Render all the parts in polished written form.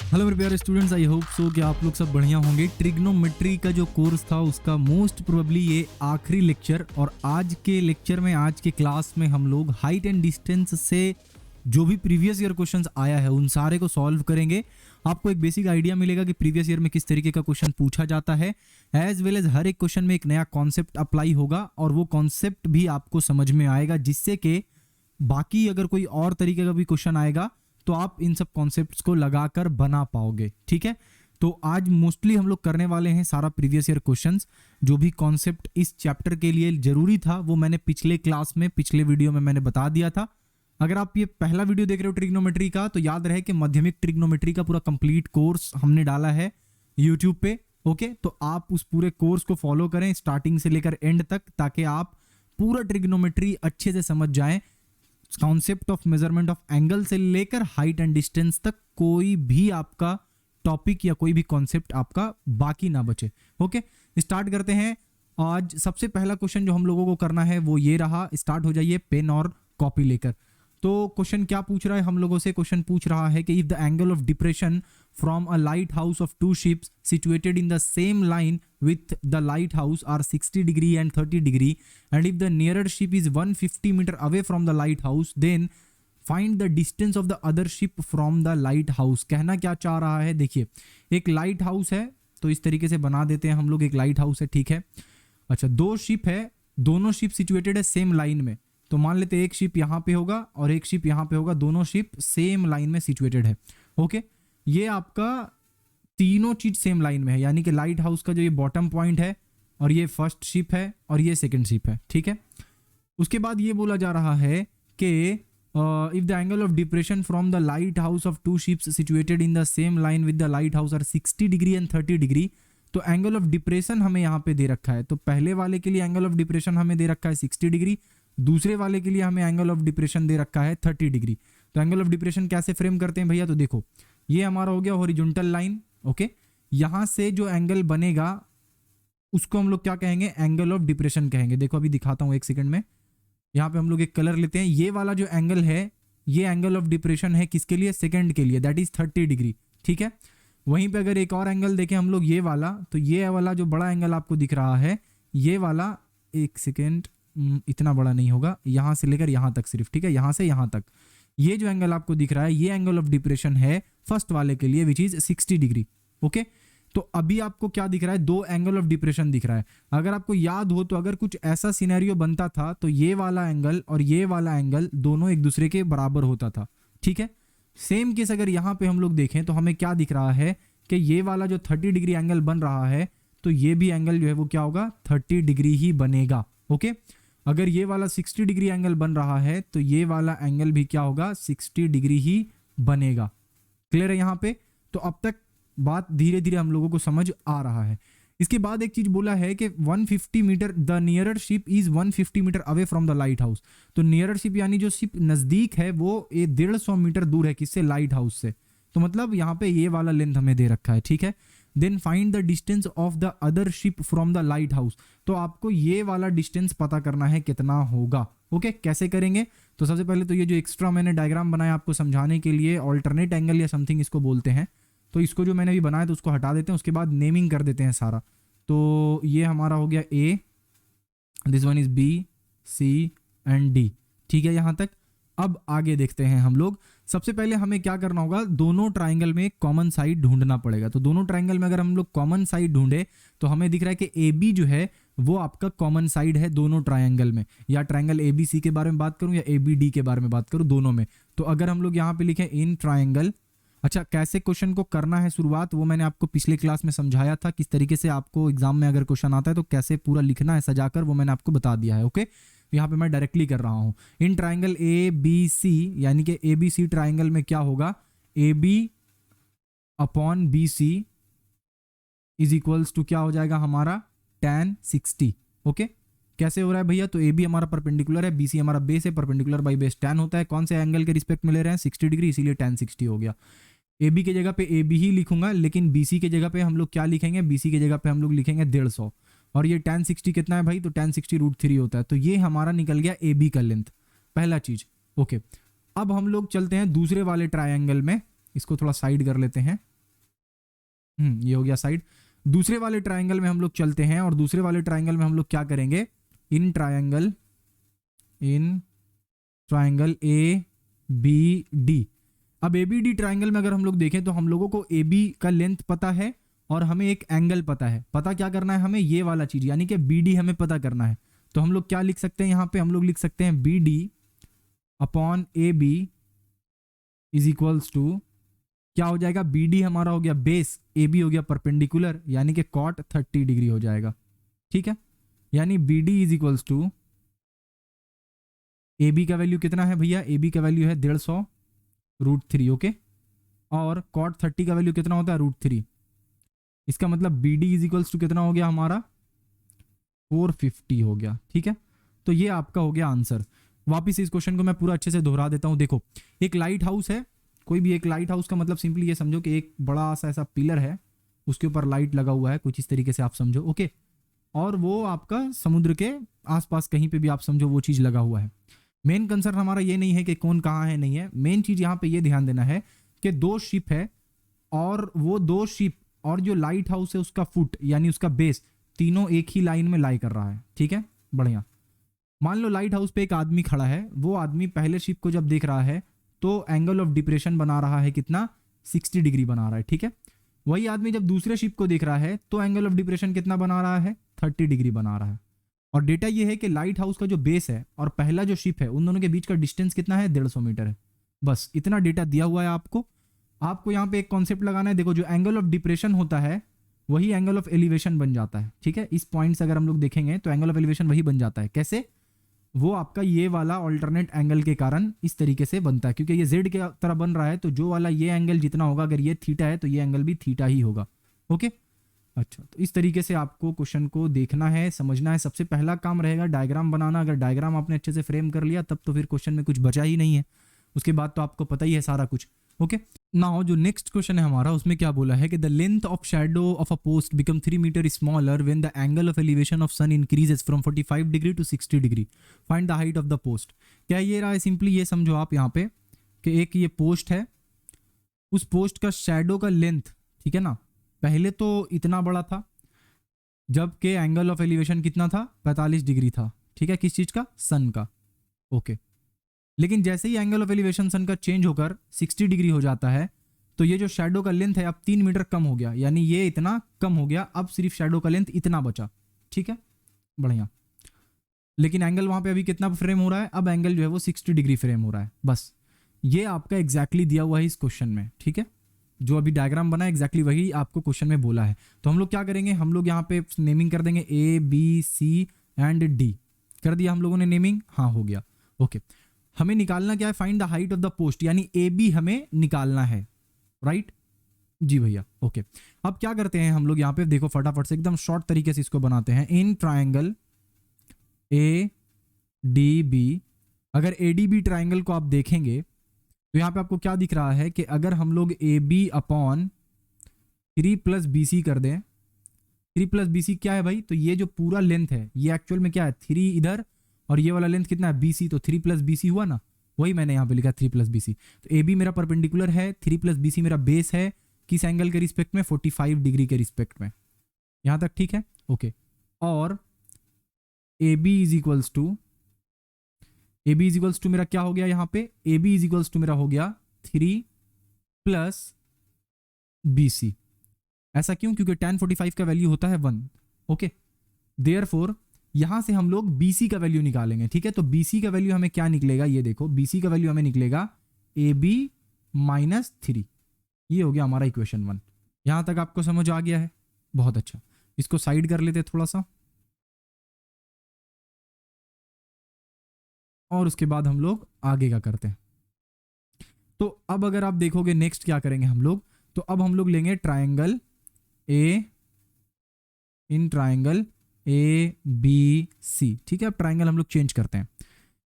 Hello मेरे प्यारे students, I hope so कि आप लोग सब बढ़िया होंगे। ट्रिग्नोमेट्री का जो कोर्स था उसका मोस्ट प्रोबेबली ये आखिरी लेक्चर, और आज के लेक्चर में, आज के क्लास में हम लोग हाइट एंड डिस्टेंस से जो भी प्रीवियस ईयर क्वेश्चंस आया है उन सारे को सॉल्व करेंगे। आपको एक बेसिक आइडिया मिलेगा कि प्रीवियस ईयर में किस तरीके का क्वेश्चन पूछा जाता है, एज वेल एज हर एक क्वेश्चन में एक नया कॉन्सेप्ट अप्लाई होगा और वो कॉन्सेप्ट भी आपको समझ में आएगा, जिससे कि बाकी अगर कोई और तरीके का भी क्वेश्चन आएगा तो आप इन सब कॉन्सेप्ट्स को लगाकर बना पाओगे। ठीक है, तो आज मोस्टली हम लोग करने वाले हैं सारा प्रीवियस ईयर क्वेश्चंस। जो भी कॉन्सेप्ट इस चैप्टर के लिए जरूरी था वो मैंने पिछले क्लास में, पिछले वीडियो में मैंने बता दिया था। अगर आप ये पहला वीडियो देख रहे हो ट्रिग्नोमेट्री का, तो याद रहे कि माध्यमिक ट्रिग्नोमेट्री का पूरा कंप्लीट कोर्स हमने डाला है यूट्यूब पे। ओके, तो आप उस पूरे कोर्स को फॉलो करें स्टार्टिंग से लेकर एंड तक, ताकि आप पूरा ट्रिग्नोमेट्री अच्छे से समझ जाएं। Concept of measurement of angle से लेकर हाइट एंड डिस्टेंस तक कोई भी आपका टॉपिक या कोई भी कॉन्सेप्ट आपका बाकी ना बचे। ओके, स्टार्ट करते हैं। आज सबसे पहला क्वेश्चन जो हम लोगों को करना है वो ये रहा। स्टार्ट हो जाइए पेन और कॉपी लेकर। तो क्वेश्चन क्या पूछ रहा है हम लोगों से? क्वेश्चन पूछ रहा है कि if the angle of depression from a lighthouse of two ships situated in the same line with the lighthouse are 60 degree and 30 degree, and if the nearer ship is 150 meter away from the lighthouse, then find the distance of the other ship from the lighthouse। कहना क्या चाह रहा है? देखिए, एक light house है, तो इस तरीके से बना देते हैं हम लोग। एक लाइट हाउस है, ठीक है। अच्छा, दो शिप है, दोनों शिप सिचुएटेड है सेम लाइन में। तो मान लेते हैं एक शिप यहाँ पे होगा और एक शिप यहाँ पे होगा, दोनों शिप सेम लाइन में सिचुएटेड है। ओके, ये आपका तीनों चीज सेम लाइन में है, यानी कि लाइट हाउस का जो ये बॉटम पॉइंट है और ये फर्स्ट शिप है और ये सेकंड शिप है, ठीक है। उसके बाद ये बोला जा रहा है कि if the angle of depression from the lighthouse of two ships situated in the same line with the lighthouse are 60 degree and 30 degree. तो एंगल ऑफ डिप्रेशन हमें यहाँ पे दे रखा है। तो पहले वाले के लिए एंगल ऑफ डिप्रेशन हमें दे रखा है 60 डिग्री, दूसरे वाले के लिए हमें एंगल ऑफ डिप्रेशन दे रखा है 30 डिग्री। तो एंगल ऑफ डिप्रेशन कैसे फ्रेम करते हैं भैया? तो देखो, ये हमारा हो गया हॉरिजॉन्टल लाइन। ओके, यहां से जो एंगल बनेगा उसको हम लोग क्या कहेंगे? एंगल ऑफ डिप्रेशन कहेंगे। देखो अभी दिखाता हूं एक सेकंड में। यहां पे हम लोग एक कलर लेते हैं। ये वाला जो एंगल है, ये एंगल ऑफ डिप्रेशन है किसके लिए? सेकंड के लिए, दैट इज 30 डिग्री, ठीक है। वहीं पे अगर एक और एंगल देखें हम लोग, ये वाला, तो ये वाला जो बड़ा एंगल आपको दिख रहा है, ये वाला, एक सेकेंड, इतना बड़ा नहीं होगा, यहां से लेकर यहां तक सिर्फ, ठीक है, यहां से यहां तक ये जो एंगल आपको दिख रहा है, ये एंगल ऑफ डिप्रेशन है फर्स्ट वाले के लिए, विच इज 60 डिग्री। ओके, तो अभी आपको क्या दिख रहा है? दो एंगल ऑफ डिप्रेशन दिख रहा है। अगर आपको याद हो तो अगर कुछ ऐसा सिनेरियो बनता था तो ये वाला एंगल और ये वाला एंगल दोनों एक दूसरे के बराबर होता था, ठीक है। सेम केस अगर यहां पे हम लोग देखें तो हमें क्या दिख रहा है कि ये वाला जो 30 डिग्री एंगल बन रहा है, तो ये भी एंगल जो है वो क्या होगा? 30 डिग्री ही बनेगा। ओके, अगर ये वाला 60 डिग्री एंगल बन रहा है तो ये वाला एंगल भी क्या होगा? 60 डिग्री ही बनेगा। क्लियर है यहाँ पे? तो अब तक बात धीरे धीरे हम लोगों को समझ आ रहा है। इसके बाद एक चीज बोला है कि 150 metre, the nearer ship is 150 metre away from the lighthouse. तो नियरर शिप यानी जो शिप नजदीक है वो ये 150 मीटर दूर है किससे? लाइट हाउस से। तो मतलब यहाँ पे ये वाला लेंथ हमें दे रखा है, ठीक है। Then find the distance of the other ship from the lighthouse. तो आपको ये वाला डिस्टेंस पता करना है कितना होगा। ओके, कैसे करेंगे? तो सबसे पहले तो ये जो एक्स्ट्रा मैंने डायग्राम बनाया आपको समझाने के लिए, ऑल्टरनेट एंगल या समथिंग इसको बोलते हैं, तो इसको जो मैंने अभी बनाया तो उसको हटा देते हैं, उसके बाद नेमिंग कर देते हैं सारा। तो ये हमारा हो गया A, this one is B, C and D, ठीक है यहाँ तक। अब आगे देखते हैं हम लोग। सबसे पहले हमें क्या करना होगा? दोनों ट्राइंगल में कॉमन साइड ढूंढना पड़ेगा। तो दोनों ट्राइंगल में अगर हम लोग कॉमन साइड ढूंढे तो हमें दिख रहा है कि ए बी जो है वो आपका कॉमन साइड है दोनों ट्राइंगल में। या ट्राइंगल ए बी सी के बारे में बात करूं या ए बी डी के बारे में बात करूं, दोनों में। तो अगर हम लोग यहाँ पे लिखें इन ट्राइंगल, अच्छा कैसे क्वेश्चन को करना है शुरुआत वो मैंने आपको पिछले क्लास में समझाया था, किस तरीके से आपको एग्जाम में अगर क्वेश्चन आता है तो कैसे पूरा लिखना है सजाकर, वो मैंने आपको बता दिया है। ओके, यहाँ पे मैं डायरेक्टली कर रहा हूँ। इन ट्राइंगल ए बी सी, यानी कि ए बी सी ट्राइंगल में क्या होगा? A B upon B C is equals to क्या हो जाएगा हमारा? tan 60। ओके, कैसे हो रहा है भैया? तो ए बी हमारा परपेंडिकुलर है, बी सी हमारा बेस है, परपेंडिकुलर बाई बेस tan होता है। कौन से एंगल के रिस्पेक्ट में ले रहे हैं? 60 डिग्री, इसीलिए tan 60 हो गया। ए बी की जगह पे ए बी ही लिखूंगा, लेकिन बी सी की जगह पे हम लोग क्या लिखेंगे? बी सी की जगह पे हम लोग लिखेंगे 150। और ये tan 60 कितना है भाई? तो tan 60 √3 होता है। तो ये हमारा निकल गया ए बी का लेंथ, पहला चीज। ओके, अब हम लोग चलते हैं दूसरे वाले ट्राइंगल में। इसको थोड़ा साइड कर लेते हैं। ये हो गया साइड। दूसरे वाले ट्रायंगल में हम लोग चलते हैं और दूसरे वाले ट्रायंगल में हम लोग क्या करेंगे, in triangle A B D. अब ए बी डी ट्राइंगल में अगर हम लोग देखें तो हम लोगों को ए बी का लेंथ पता है और हमें एक एंगल पता है। पता क्या करना है हमें, ये वाला चीज यानी कि बी डी हमें पता करना है। तो हम लोग क्या लिख सकते हैं यहाँ पे, हम लोग लिख सकते हैं B D upon A B is equals to, क्या हो जाएगा, बी डी हमारा हो गया बेस, ए बी हो गया परपेंडिकुलर, यानी कि कॉट 30 डिग्री हो जाएगा। ठीक है, यानी B D is equals to, A B का वैल्यू कितना है भैया, ए बी का वैल्यू है 150 √3। ओके, और कॉट 30 का वैल्यू कितना होता है, √3। इसका मतलब B D is equals to कितना हो गया हमारा, 450 हो गया। ठीक है, तो ये आपका हो गया आंसर। वापिस इस क्वेश्चन को मैं पूरा अच्छे से दोहरा देता हूं। देखो, एक लाइट हाउस है, कोई भी एक लाइट हाउस का मतलब सिंपली ये समझो कि एक बड़ा सा ऐसा पिलर है, उसके ऊपर लाइट लगा हुआ है, कुछ इस तरीके से आप समझो। ओके, और वो आपका समुद्र के आसपास कहीं पे भी आप समझो वो चीज़ लगा हुआ है। मेन कंसर्न हमारा ये नहीं है कि कौन कहाँ है, नहीं है। मेन चीज़ यहाँ पे ये ध्यान देना है कि 2 शिप है और वो 2 शिप और जो लाइट हाउस है उसका फुट यानी उसका बेस, तीनों एक ही लाइन में लाई कर रहा है। ठीक है, बढ़िया। मान लो लाइट हाउस पे एक आदमी खड़ा है, वो आदमी पहले शिप को जब देख रहा है तो एंगल ऑफ डिप्रेशन बना रहा है कितना, 60 डिग्री बना रहा है। ठीक है, वही आदमी जब दूसरे शिप को देख रहा है तो एंगल ऑफ डिप्रेशन कितना बना रहा है, 30 डिग्री बना रहा है। और डेटा ये है कि लाइट हाउस का जो बेस है और पहला जो शिप है उन दोनों के बीच का डिस्टेंस कितना है, 150 मीटर है। बस इतना डेटा दिया हुआ है आपको। आपको यहाँ पे एक कॉन्सेप्ट लगाना है। देखो, जो एंगल ऑफ डिप्रेशन होता है वही एंगल ऑफ एलिवेशन बन जाता है। ठीक है, इस पॉइंट से अगर हम लोग देखेंगे तो एंगल ऑफ एलिवेशन वही बन जाता है। कैसे, वो आपका ये वाला ऑल्टरनेट एंगल के कारण इस तरीके से बनता है, क्योंकि ये जेड के तरह बन रहा है, तो जो वाला ये एंगल जितना होगा, अगर ये थीटा है तो ये एंगल भी थीटा ही होगा। ओके, अच्छा, तो इस तरीके से आपको क्वेश्चन को देखना है, समझना है। सबसे पहला काम रहेगा डायग्राम बनाना। अगर डायग्राम आपने अच्छे से फ्रेम कर लिया तब तो फिर क्वेश्चन में कुछ बचा ही नहीं है, उसके बाद तो आपको पता ही है सारा कुछ। ओके, नाउ जो नेक्स्ट क्वेश्चन है हमारा, उसमें क्या बोला है कि the length of shadow of a post become 3 metre smaller when the angle of elevation of sun increases from 45 degree to 60 degree, find the height of the post. क्या ये रहा है, सिंपली ये समझो आप यहाँ पे कि एक ये पोस्ट है, उस पोस्ट का शैडो का लेंथ, ठीक है ना, पहले तो इतना बड़ा था जबकि एंगल ऑफ एलिवेशन कितना था, 45 डिग्री था। ठीक है, किस चीज का, सन का। ओके, लेकिन जैसे ही एंगल ऑफ एलिवेशन सन का चेंज होकर 60 डिग्री हो जाता है तो ये जो शैडो का लेंथ है अब 3 मीटर कम हो गया, यानी ये इतना कम हो गया, अब सिर्फ शैडो का लेंथ इतना बचा। ठीक है, बढ़िया। लेकिन एंगल वहां पे अभी कितना फ्रेम हो रहा है, अब एंगल जो है वो 60 डिग्री फ्रेम हो रहा है। बस ये आपका एग्जैक्टली दिया हुआ है इस क्वेश्चन में। ठीक है, जो अभी डायग्राम बना है एग्जैक्टली वही आपको क्वेश्चन में बोला है। तो हम लोग क्या करेंगे, हम लोग यहाँ पे नेमिंग कर देंगे A B C and D. कर दिया हम लोगों ने नेमिंग, हाँ हो गया। ओके, हमें निकालना क्या है, find the height of the post, यानी ए बी हमें निकालना है। राइट जी भैया। ओके, अब क्या करते हैं हम लोग यहाँ पे, देखो फटाफट से एकदम शॉर्ट तरीके से इसको बनाते हैं। In triangle A D B, अगर ए डी बी ट्राइंगल को आप देखेंगे तो यहाँ पे आपको क्या दिख रहा है कि अगर हम लोग A B upon 3 plus B C कर दें, 3 प्लस बी सी क्या है भाई, तो ये जो पूरा लेंथ है ये एक्चुअल में क्या है, 3 इधर और ये वाला लेंथ कितना है, बी सी, तो 3 प्लस बी सी हुआ ना, वही मैंने यहाँ पे लिखा 3 प्लस बी सी। तो ए बी मेरा परपेंडिकुलर है, 3 प्लस बी सी मेरा बेस है, किस एंगल के रिस्पेक्ट में, 45 डिग्री के रिस्पेक्ट में। यहाँ तक ठीक है। ओके, और A B is equals to, A B is equals to मेरा क्या हो गया यहाँ पे, A B is equals to मेरा हो गया 3 प्लस बी सी। ऐसा क्यों, क्योंकि tan 45 का वैल्यू होता है 1। ओके, देयरफॉर यहां से हम लोग BC का वैल्यू निकालेंगे। ठीक है, तो BC का वैल्यू हमें क्या निकलेगा, ये देखो BC का वैल्यू हमें निकलेगा AB माइनस 3। ये हो गया हमारा इक्वेशन 1। यहां तक आपको समझ आ गया है, बहुत अच्छा। इसको साइड कर लेते थोड़ा सा, और उसके बाद हम लोग आगे का करते हैं। तो अब अगर आप देखोगे नेक्स्ट क्या करेंगे हम लोग, तो अब हम लोग लेंगे triangle A, in triangle A B C. ठीक है, अब ट्राइंगल हम लोग चेंज करते हैं।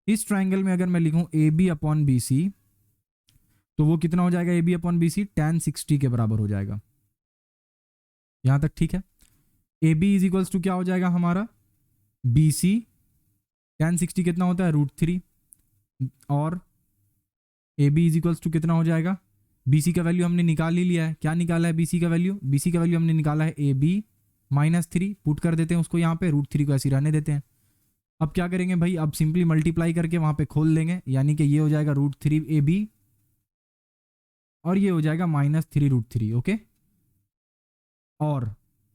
इस ट्राइंगल में अगर मैं लिखूं A B upon B C, तो वो कितना हो जाएगा, A B upon B C tan 60 के बराबर हो जाएगा। यहां तक ठीक है। A B is equals to क्या हो जाएगा हमारा, बी सी tan 60 कितना होता है, √3, और A B is equals to कितना हो जाएगा, BC का वैल्यू हमने निकाल ही लिया है। क्या निकाला है BC का वैल्यू? BC का वैल्यू हमने निकाला है AB -3, पुट कर देते हैं उसको यहाँ पे, √3 को ऐसे ही रहने देते हैं। अब क्या करेंगे भाई, अब सिंपली मल्टीप्लाई करके वहां पे खोल देंगे, यानी कि ये हो जाएगा √3 AB और ये हो जाएगा -3 √3। ओके, और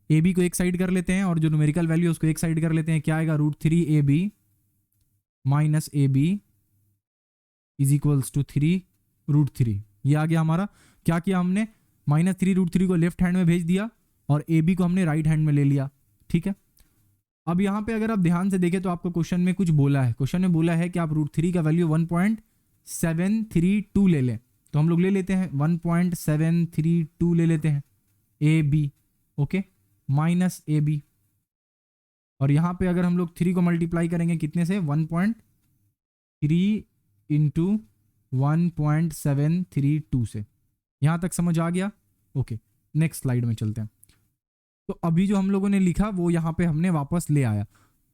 AB को एक साइड कर लेते हैं और जो न्यूमेरिकल वैल्यू है उसको एक साइड कर लेते हैं। क्या आएगा, √3 AB -AB is equals to 3 √3। ये आ गया हमारा। क्या किया हमने, -3 √3 को लेफ्ट हैंड में भेज दिया और AB को हमने राइट हैंड में ले लिया। ठीक है, अब यहाँ पे अगर आप ध्यान से देखें तो आपको क्वेश्चन में कुछ बोला है। क्वेश्चन में बोला है कि आप √3 का वैल्यू 1.732 ले लें, तो हम लोग ले लेते हैं 1.732 ले लेते हैं AB। ओके, -AB, और यहाँ पे अगर हम लोग 3 को मल्टीप्लाई करेंगे कितने से, 1.3 इंटू 1.732 से। यहाँ तक समझ आ गया? ओके, नेक्स्ट स्लाइड में चलते हैं। तो अभी जो हम लोगों ने लिखा वो यहाँ पे हमने वापस ले आया।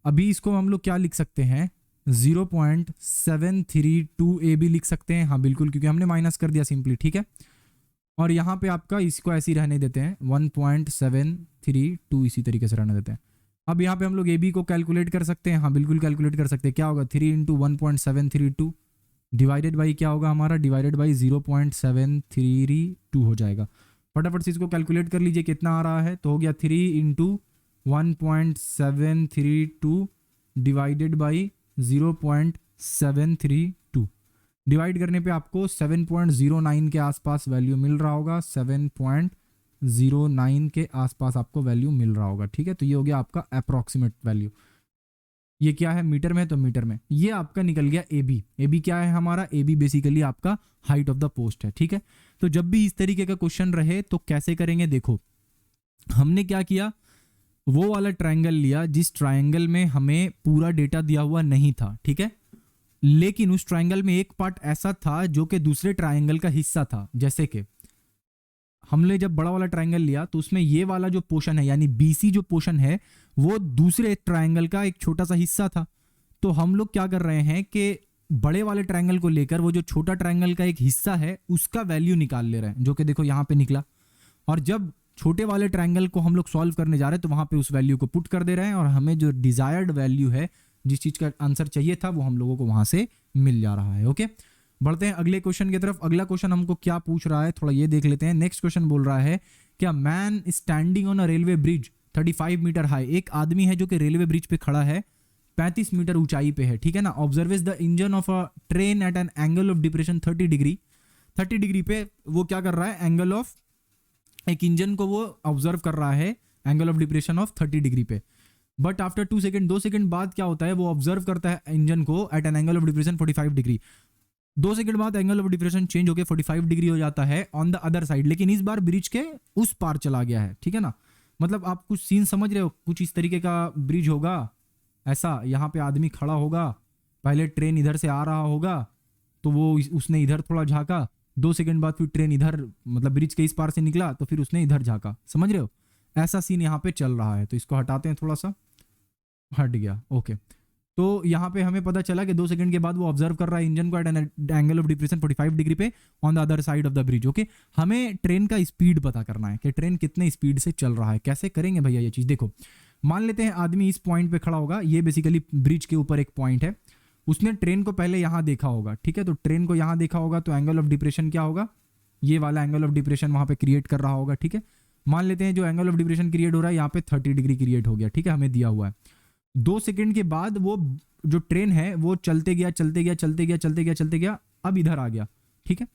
अभी इसको हम लोग क्या लिख सकते हैं, 0.732 AB लिख सकते हैं। हाँ बिल्कुल, क्योंकि हमने माइनस कर दिया सिंपली। ठीक है, और यहाँ पे आपका इसको ऐसे ही रहने देते हैं, 1.732 इसी तरीके से रहने देते हैं। अब यहाँ पे हम लोग AB को कैलकुलेट कर सकते हैं। हाँ बिल्कुल कैलकुलेट कर सकते हैं। क्या होगा, 3 इंटू 1.732 डिवाइडेड बाई क्या होगा हमारा, डिवाइडेड बाई 0.732 हो जाएगा। फटाफट से इसको कैलकुलेट कर लीजिए कितना आ रहा है। तो हो गया 3 इंटू 1.732 डिवाइडेड बाई 0.732। डिवाइड करने पे आपको 7.09 के आसपास वैल्यू मिल रहा होगा। 7.09 के आसपास आपको वैल्यू मिल रहा होगा। ठीक है, तो ये हो गया आपका अप्रॉक्सीमेट वैल्यू। ये क्या है, मीटर में, तो मीटर में ये आपका निकल गया AB। AB क्या है हमारा, AB बेसिकली आपका हाइट ऑफ द पोस्ट है। ठीक है, तो जब भी इस तरीके का क्वेश्चन रहे तो कैसे करेंगे, देखो हमने क्या किया, वो वाला ट्रायंगल लिया जिस ट्रायंगल में हमें पूरा डेटा दिया हुआ नहीं था। ठीक है, लेकिन उस ट्रायंगल में एक पार्ट ऐसा था जो कि दूसरे ट्रायंगल का हिस्सा था। जैसे कि हमने जब बड़ा वाला ट्रायंगल लिया तो उसमें ये वाला जो पोर्शन है यानी BC जो पोर्शन है वो दूसरे ट्रायंगल का एक छोटा सा हिस्सा था। तो हम लोग क्या कर रहे हैं कि बड़े वाले ट्रायंगल को लेकर वो जो छोटा ट्रायंगल का एक हिस्सा है उसका वैल्यू निकाल ले रहे हैं, जो कि देखो यहाँ पे निकला। और जब छोटे वाले ट्रायंगल को हम लोग सॉल्व करने जा रहे हैं तो वहां पे उस वैल्यू को पुट कर दे रहे हैं और हमें जो डिजायर्ड वैल्यू है, जिस चीज का आंसर चाहिए था, वो हम लोगों को वहां से मिल जा रहा है। ओके, बढ़ते हैं अगले क्वेश्चन की तरफ। अगला क्वेश्चन हमको क्या पूछ रहा है, थोड़ा ये देख लेते हैं। नेक्स्ट क्वेश्चन बोल रहा है क्या man standing on a railway bridge 35 metre high. एक आदमी है जो कि रेलवे ब्रिज पे खड़ा है, 35 मीटर ऊंचाई पे है। ठीक है ना, observes the engine of a train at an angle of depression 30 degree. 30 degree पे वो क्या कर रहा है, एंगल ऑफ, एक इंजन को वो ऑब्जर्व कर रहा है angle of depression of 30 degree पे। बट आफ्टर 2 सेकंड, 2 सेकंड बाद क्या होता है, वो ऑब्जर्व करता है इंजन को at an angle of depression 45 degree. 2 second बाद एंगल ऑफ डिप्रेशन चेंज होकर 45 डिग्री हो जाता है ऑन द अदर साइड, लेकिन इस बार ब्रिज के उस पार चला गया है। ठीक है ना, मतलब आप कुछ सीन समझ रहे हो, कुछ इस तरीके का ब्रिज होगा ऐसा, यहाँ पे आदमी खड़ा होगा, पहले ट्रेन इधर से आ रहा होगा तो वो उसने इधर थोड़ा झांका, 2 सेकंड बाद फिर ट्रेन इधर, मतलब ब्रिज के इस पार से निकला तो फिर उसने इधर झांका। समझ रहे हो, ऐसा सीन यहाँ पे चल रहा है। तो इसको हटाते हैं, थोड़ा सा हट गया। ओके, तो यहाँ पे हमें पता चला कि 2 सेकंड के बाद वो ऑब्जर्व कर रहा है इंजन को at an angle of depression 45 degree पे on the other side of the bridge. Okay, हमें ट्रेन का स्पीड पता करना है कि ट्रेन कितने स्पीड से चल रहा है। कैसे करेंगे भैया ये चीज, देखो मान लेते हैं आदमी इस पॉइंट पे खड़ा होगा, ये बेसिकली ब्रिज के ऊपर एक पॉइंट है, उसने ट्रेन को पहले यहाँ देखा होगा। ठीक है, तो ट्रेन को यहाँ देखा होगा तो एंगल ऑफ डिप्रेशन क्या होगा, ये वाला एंगल ऑफ डिप्रेशन वहां पे क्रिएट कर रहा होगा। ठीक है, मान लेते हैं जो एंगल ऑफ डिप्रेशन क्रिएट हो रहा है यहाँ पे 30 डिग्री क्रिएट हो गया। ठीक है, हमें दिया हुआ है। 2 सेकंड के बाद वो जो ट्रेन है वो चलते गया चलते गया चलते गया चलते गया चलते गया, अब इधर आ गया। ठीक है,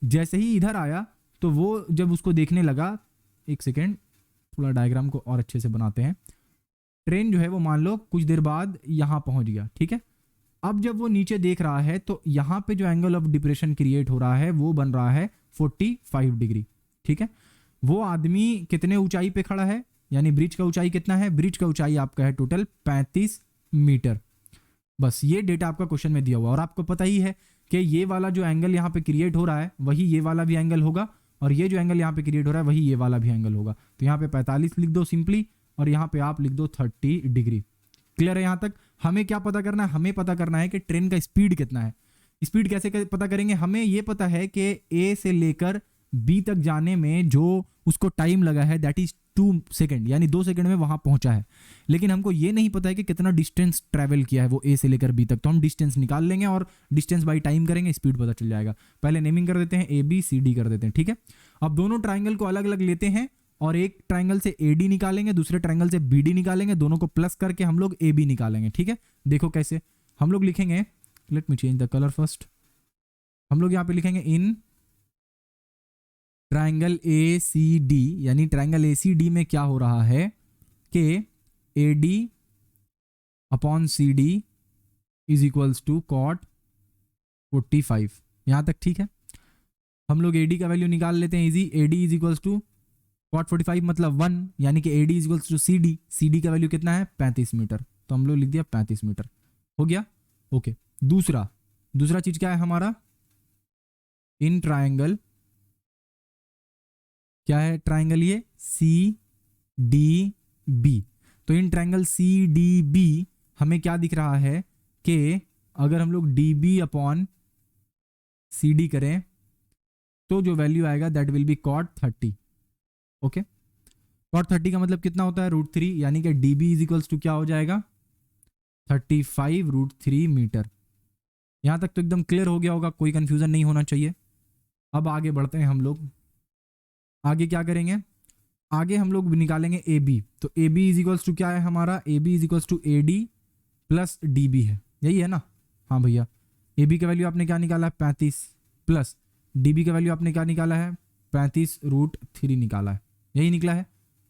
जैसे ही इधर आया तो वो जब उसको देखने लगा, एक सेकेंड थोड़ा डायग्राम को और अच्छे से बनाते हैं। ट्रेन जो है वो मान लो कुछ देर बाद यहाँ पहुंच गया। ठीक है, अब जब वो नीचे देख रहा है तो यहाँ पे जो एंगल ऑफ डिप्रेशन क्रिएट हो रहा है वो बन रहा है 45 डिग्री। ठीक है, वो आदमी कितने ऊंचाई पे खड़ा है, यानी ब्रिज का ऊंचाई कितना है, ब्रिज का ऊंचाई आपका है टोटल 35 मीटर। बस ये डेटा आपका क्वेश्चन में दिया हुआ, और आपको पता ही है कि ये वाला जो एंगल यहाँ पे क्रिएट हो रहा है वही ये वाला भी एंगल होगा, और ये जो एंगल यहाँ पे क्रिएट हो रहा है वही ये वाला भी एंगल होगा। तो यहाँ पे 45 लिख दो सिंपली, और यहाँ पे आप लिख दो 30 डिग्री। क्लियर है यहाँ तक। हमें क्या पता करना है, हमें पता करना है कि ट्रेन का स्पीड कितना है। स्पीड कैसे पता करेंगे, हमें ये पता है कि ए से लेकर बी तक जाने में जो उसको टाइम लगा है दैट इज 2 सेकेंड, यानी 2 सेकेंड में वहां पहुंचा है। लेकिन हमको ये नहीं पता है कि कितना डिस्टेंस ट्रेवल किया है वो ए से लेकर बी तक, तो हम डिस्टेंस निकाल लेंगे और डिस्टेंस बाई टाइम करेंगे, स्पीड पता चल जाएगा। पहले नेमिंग कर देते हैं, ए बी सी डी कर देते हैं, ठीक है। अब दोनों ट्राइंगल को अलग अलग लेते हैं और एक ट्राइंगल से ए डी निकालेंगे, दूसरे ट्राइंगल से बी डी निकालेंगे, दोनों को प्लस करके हम लोग ए बी निकालेंगे, ठीक है। देखो कैसे हम लोग लिखेंगे, let me change the colour first. हम लोग यहाँ पे लिखेंगे in triangle A C D, यानी ट्राइंगल ए सी डी में क्या हो रहा है कि A D upon C D is equals to cot 45। यहाँ तक ठीक है। हम लोग ए डी का वैल्यू निकाल लेते हैं easy, A D is equals to cot 45 मतलब 1, यानी कि A D is equals to C D. C D का वैल्यू कितना है 35 मीटर, तो हम लोग लिख दिया 35 मीटर, हो गया ओके। दूसरा चीज क्या है हमारा, इन ट्राइंगल, क्या है ट्राइंगल ये सी डी बी। तो इन ट्राइंगल सी डी बी हमें क्या दिख रहा है कि अगर हम लोग D B upon C D करें तो जो वैल्यू आएगा that will be cot 30, okay. Cot 30 का मतलब कितना होता है √3, यानी कि D B is equals to क्या हो जाएगा 35 √3 मीटर। यहां तक तो एकदम क्लियर हो गया होगा, कोई कंफ्यूजन नहीं होना चाहिए। अब आगे बढ़ते हैं हम लोग, आगे क्या करेंगे, आगे हम लोग निकालेंगे ए बी। तो A B is equals to क्या है हमारा, A B is equals to A D plus D B है, यही है ना। हाँ भैया, ए बी का वैल्यू आपने क्या निकाला है 35 प्लस डी बी का वैल्यू आपने क्या निकाला है 35 √3 निकाला है, यही निकला है।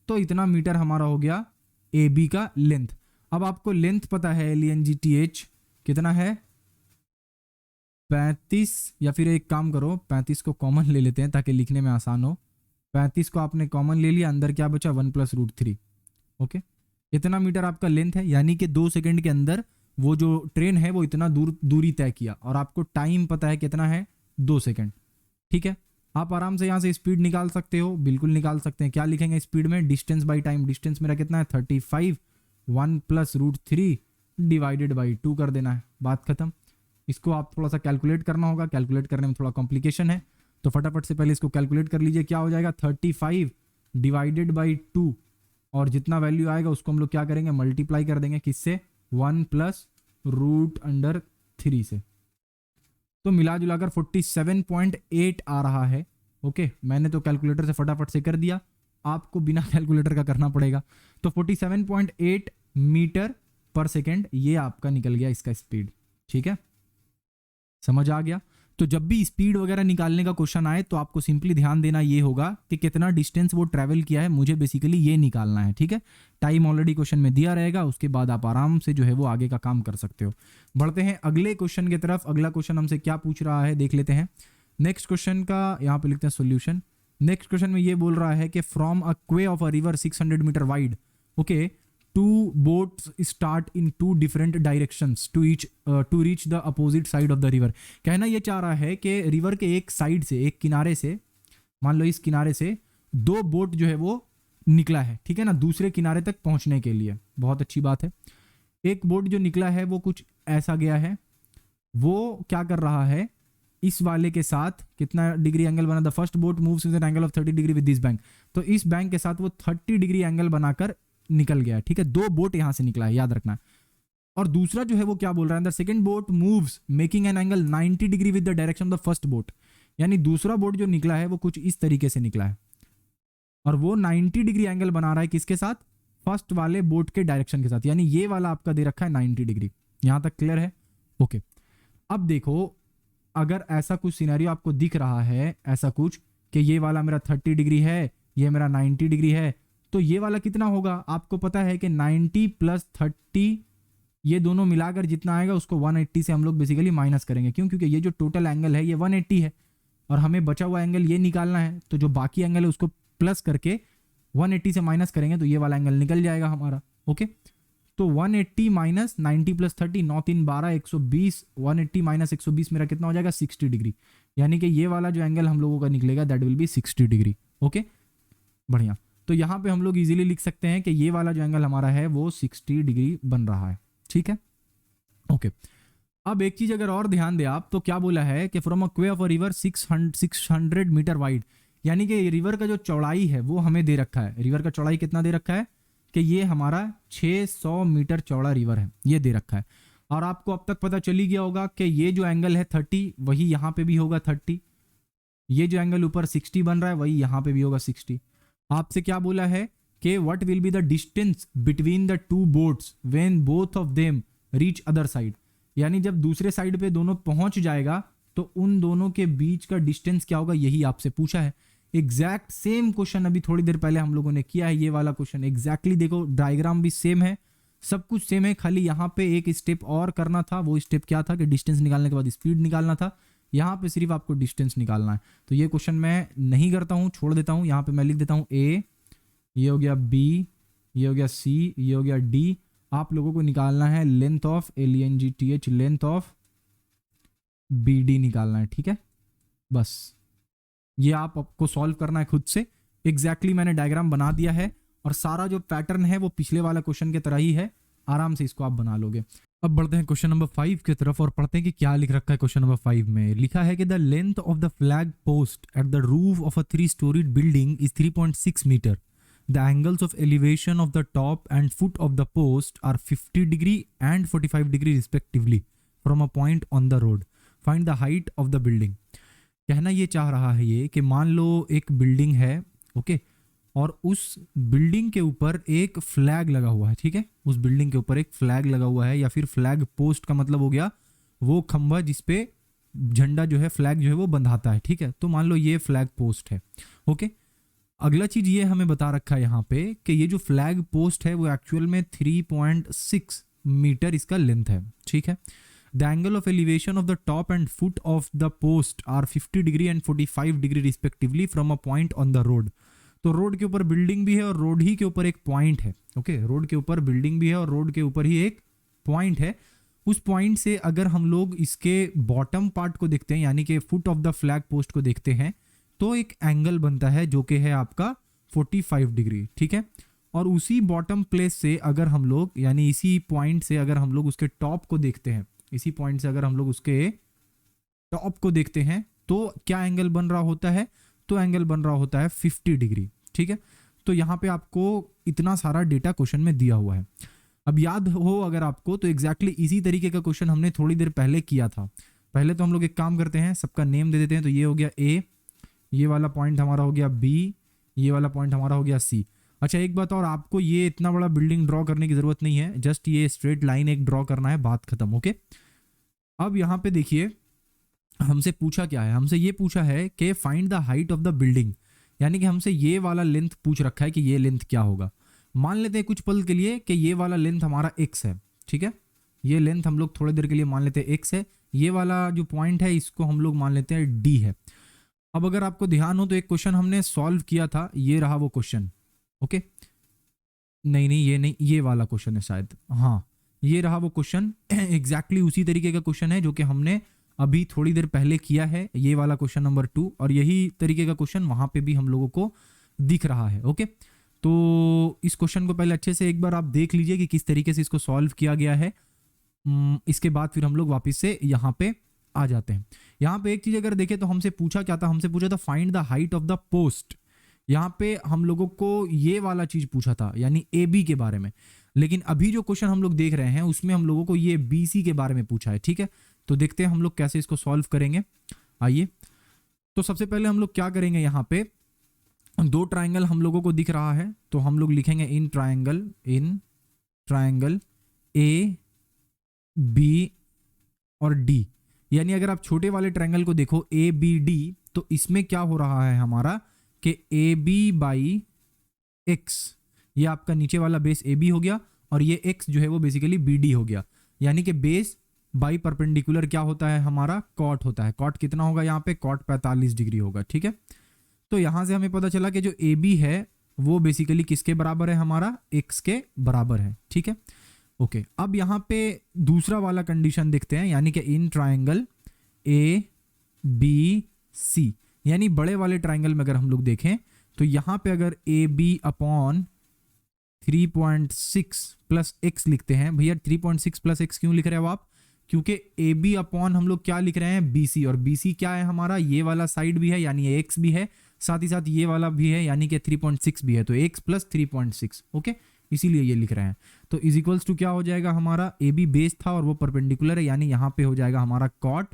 तो इतना मीटर हमारा हो गया ए बी का लेंथ। अब आपको लेंथ पता है LENGTH कितना है 35, या फिर एक काम करो 35 को कॉमन ले लेते हैं ताकि लिखने में आसान हो। 35 को आपने कॉमन ले लिया, अंदर क्या बचा 1 + √3, ओके। इतना मीटर आपका लेंथ है, यानी कि 2 सेकंड के अंदर वो जो ट्रेन है वो इतना दूरी तय किया, और आपको टाइम पता है कितना है 2 सेकंड, ठीक है। आप आराम से यहाँ से स्पीड निकाल सकते हो, बिल्कुल निकाल सकते हैं। क्या लिखेंगे स्पीड में, डिस्टेंस बाई टाइम। डिस्टेंस मेरा कितना है 35, 1 + √3 डिवाइडेड बाई 2 कर देना है, बात खत्म। इसको आप थोड़ा सा कैलकुलेट करना होगा, कैलकुलेट करने में थोड़ा कॉम्प्लिकेशन है, तो फटाफट से पहले इसको कैलकुलेट कर लीजिए। क्या हो जाएगा 35 डिवाइडेड बाई 2, और जितना वैल्यू आएगा उसको हम लोग क्या करेंगे मल्टीप्लाई कर देंगे, किससे 1 + √3 से। तो मिला जुलाकर 47.8 आ रहा है, ओके। मैंने तो कैलकुलेटर से फटाफट से कर दिया, आपको बिना कैलकुलेटर का करना पड़ेगा। तो 47.8 मीटर पर सेकेंड ये आपका निकल गया इसका स्पीड, ठीक है, समझ आ गया। तो जब भी स्पीड वगैरह निकालने का क्वेश्चन आए तो आपको सिंपली ध्यान देना ये होगा कि कितना डिस्टेंस वो ट्रैवल किया है, मुझे बेसिकली ये निकालना है, ठीक है। टाइम ऑलरेडी क्वेश्चन में दिया रहेगा, उसके बाद आप आराम से जो है वो आगे का काम कर सकते हो। बढ़ते हैं अगले क्वेश्चन की तरफ। अगला क्वेश्चन हमसे क्या पूछ रहा है देख लेते हैं। नेक्स्ट क्वेश्चन का यहाँ पे लिखते हैं सोल्यूशन। नेक्स्ट क्वेश्चन में ये बोल रहा है कि from a quay of a river 600 metre wide, okay, 2 boats start in 2 different directions to reach the opposite side of the river। कहना ये चाह रहा है कि रिवर के एक साइड से, एक किनारे से, मान लो इस किनारे से 2 बोट जो है वो निकला है, ठीक है ना, दूसरे किनारे तक पहुंचने के लिए। बहुत अच्छी बात है। एक बोट जो निकला है वो कुछ ऐसा गया है, वो क्या कर रहा है इस वाले के साथ कितना डिग्री एंगल बना, the first boat moves with N angle of 30 degree with this bank. तो इस बैंक के साथ वो 30 डिग्री एंगल बनाकर निकल गया, ठीक है। 2 बोट यहां से निकला है, याद रखना। और दूसरा जो है वो क्या बोल रहा है, the second boat moves making an angle 90 degree with the direction of the first boat. यानी दूसरा बोट जो निकला है वो कुछ इस तरीके से निकला है, और वो 90 डिग्री एंगल बना रहा है किसके साथ, फर्स्ट वाले बोट के डायरेक्शन के साथ। यानी ये वाला आपका दे रखा है 90 डिग्री। यहां तक क्लियर है, ओके। अब देखो, अगर ऐसा कुछ सिनेरियो आपको दिख रहा है, ऐसा कुछ कि ये वाला मेरा 30 डिग्री है, ये मेरा 90 डिग्री है, तो ये वाला कितना होगा, आपको पता है कि 90 + 30 ये दोनों मिलाकर जितना आएगा उसको 180 से हम लोग बेसिकली माइनस करेंगे। क्यों, क्योंकि ये जो टोटल एंगल है ये 180 है, और हमें बचा हुआ एंगल ये निकालना है। तो जो बाकी एंगल है उसको प्लस करके 180 से माइनस करेंगे तो ये वाला एंगल निकल जाएगा हमारा, ओके। तो 180 - 90 + 30 9 3 12 120, 180 - 120 मेरा कितना हो जाएगा 60 डिग्री। यानी कि ये वाला जो एंगल हम लोगों का निकलेगा that will B 60 degree, okay, बढ़िया। तो यहाँ पे हम लोग इजीली लिख सकते हैं कि ये वाला जो एंगल हमारा है वो 60 डिग्री बन रहा है, ठीक है, ओके। अब एक चीज अगर और ध्यान दे आप, तो क्या बोला है कि from a quay of a river 600 metre wide, यानी कि रिवर का जो चौड़ाई है वो हमें दे रखा है। रिवर का चौड़ाई कितना दे रखा है कि ये हमारा 600 मीटर चौड़ा रिवर है, ये दे रखा है। और आपको अब तक पता चली गया होगा कि ये जो एंगल है 30, वही यहाँ पे भी होगा 30। ये जो एंगल ऊपर 60 बन रहा है वही यहाँ पे भी होगा 60। आपसे क्या बोला है कि what will be the distance between the two boats when both of them reach other side. यानी जब दूसरे साइड पे दोनों पहुंच जाएगा तो उन दोनों के बीच का डिस्टेंस क्या होगा, यही आपसे पूछा है। एग्जैक्ट सेम क्वेश्चन अभी थोड़ी देर पहले हम लोगों ने किया है, ये वाला क्वेश्चन एग्जैक्टली देखो, डायग्राम भी सेम है, सब कुछ सेम है, खाली यहाँ पे एक स्टेप और करना था। वो स्टेप क्या था कि डिस्टेंस निकालने के बाद स्पीड निकालना था। यहाँ पे सिर्फ आपको डिस्टेंस निकालना है। तो ये क्वेश्चन मैं नहीं करता हूँ, छोड़ देता हूँ। यहाँ पे मैं लिख देता हूँ ए, ये हो गया बी, ये हो गया सी, ये हो गया डी। आप लोगों को निकालना है length of LENGTH, length of BD निकालना है, ठीक है। बस ये आपको सॉल्व करना है खुद से। एग्जैक्टली मैंने डायग्राम बना दिया है और सारा जो पैटर्न है वो पिछले वाला क्वेश्चन की तरह ही है, आराम से इसको आप बना लोगे। अब बढ़ते हैं क्वेश्चन नंबर 5 की तरफ और पढ़ते हैं कि क्या लिख रखा है क्वेश्चन नंबर 5 में। लिखा है कि the length of the flag post at the roof of a 3-storied building is 3.6 metre. The angles of elevation of the top and foot of the post are 50 degree and 45 degree respectively from a point on the road. Find the height of the building. कहना ये चाह रहा है ये कि मान लो एक building है, ओके, और उस बिल्डिंग के ऊपर एक फ्लैग लगा हुआ है, ठीक है। उस बिल्डिंग के ऊपर एक फ्लैग लगा हुआ है, या फिर फ्लैग पोस्ट का मतलब हो गया वो खंभा जिसपे झंडा जो है, फ्लैग जो है वो बंधाता है, ठीक है। तो मान लो ये फ्लैग पोस्ट है, ओके। अगला चीज ये हमें बता रखा है यहाँ पे कि ये जो फ्लैग पोस्ट है वो एक्चुअल में 3.6 मीटर इसका लेंथ है, ठीक है। The angle of elevation of the top and foot of the post are 50 degree and 45 degree respectively from a point on the road। तो रोड के ऊपर बिल्डिंग भी है और रोड ही के ऊपर एक पॉइंट है, ओके। रोड के ऊपर बिल्डिंग भी है और रोड के ऊपर ही एक पॉइंट है। उस पॉइंट से अगर हम लोग इसके बॉटम पार्ट को देखते हैं, यानी कि foot of the flag post को देखते हैं, तो एक एंगल बनता है जो कि है आपका 45 डिग्री, ठीक है। और उसी बॉटम प्लेस से अगर हम लोग, यानी इसी पॉइंट से अगर हम लोग उसके टॉप को देखते हैं, इसी पॉइंट से अगर हम लोग उसके टॉप को देखते हैं, तो क्या एंगल बन रहा होता है, तो एंगल बन रहा होता है 50 डिग्री, ठीक है। तो यहाँ पे आपको इतना सारा डेटा क्वेश्चन में दिया हुआ है। अब याद हो अगर आपको, तो एग्जैक्टली इसी तरीके का क्वेश्चन हमने थोड़ी देर पहले किया था। पहले तो हम लोग एक काम करते हैं, सबका नेम दे देते हैं। तो ये हो गया ए, ये वाला पॉइंट हमारा हो गया बी, ये वाला पॉइंट हमारा हो गया सी। अच्छा एक बात और, आपको ये इतना बड़ा बिल्डिंग ड्रॉ करने की जरूरत नहीं है, जस्ट ये स्ट्रेट लाइन एक ड्रॉ करना है, बात खत्म, ओके। अब यहाँ पे देखिए हमसे पूछा क्या है, हमसे ये पूछा है कि find the height of the building, यानी कि हमसे ये वाला लेंथ पूछ रखा है कि ये लेंथ क्या होगा। मान लेते हैं कुछ पल के लिए कि ये वाला लेंथ हमारा x है, ठीक है। ये लेंथ हम लोग थोड़ी देर के लिए मान लेते हैं x है। ये वाला जो पॉइंट है इसको हम लोग मान लेते हैं d है। अब अगर आपको ध्यान हो तो एक क्वेश्चन हमने सॉल्व किया था, ये रहा वो क्वेश्चन, ओके। नहीं ये नहीं, ये वाला क्वेश्चन है शायद, हाँ ये रहा वो क्वेश्चन। एग्जैक्टली उसी तरीके का क्वेश्चन है जो कि हमने अभी थोड़ी देर पहले किया है, ये वाला क्वेश्चन नंबर 2, और यही तरीके का क्वेश्चन वहां पे भी हम लोगों को दिख रहा है, ओके। तो इस क्वेश्चन को पहले अच्छे से एक बार आप देख लीजिए कि किस तरीके से इसको सॉल्व किया गया है। इसके बाद फिर हम लोग वापस से यहाँ पे आ जाते हैं। यहाँ पे एक चीज अगर देखें तो हमसे पूछा क्या था, हमसे पूछा था find the height of the post. यहाँ पे हम लोगों को ये वाला चीज पूछा था, यानी AB के बारे में। लेकिन अभी जो क्वेश्चन हम लोग देख रहे हैं उसमें हम लोगों को ये BC के बारे में पूछा है, ठीक है। तो देखते हैं हम लोग कैसे इसको सॉल्व करेंगे, आइए। तो सबसे पहले हम लोग क्या करेंगे, यहाँ पे 2 ट्राइंगल हम लोगों को दिख रहा है, तो हम लोग लिखेंगे इन ट्राइंगल AB और D। यानी अगर आप छोटे वाले ट्राइंगल को देखो ABD, तो इसमें क्या हो रहा है हमारा कि AB/X, ये आपका नीचे वाला बेस AB हो गया और ये X जो है वो बेसिकली BD हो गया। यानी कि बेस बाई परपेंडिकुलर क्या होता है हमारा, कॉट होता है। कॉट कितना होगा यहाँ पे, कॉट 45 डिग्री होगा, ठीक है। तो यहां से हमें पता चला कि जो AB है वो बेसिकली किसके बराबर है, हमारा X के बराबर है, ठीक है, ओके। अब यहाँ पे दूसरा वाला कंडीशन देखते हैं, यानी कि इन ट्राइंगल ABC, यानी बड़े वाले ट्राइंगल में अगर हम लोग देखें तो यहाँ पे अगर AB/3.6 + x लिखते हैं, भैया 3.6 + x क्यों लिख रहे हो आप, क्योंकि ए बी अपॉन हम लोग क्या लिख रहे हैं, बी सी, और बी सी क्या है हमारा, ये वाला साइड भी है यानी एक्स भी है, साथ ही साथ ये वाला भी है यानी कि 3.6 भी है, तो एक्स प्लस 3.6, ओके, इसीलिए ये लिख रहे हैं। तो इज इक्वल्स टू क्या हो जाएगा हमारा, ए बी बेस था और वो परपेंडिकुलर है, यानी यहाँ पे हो जाएगा हमारा कॉट,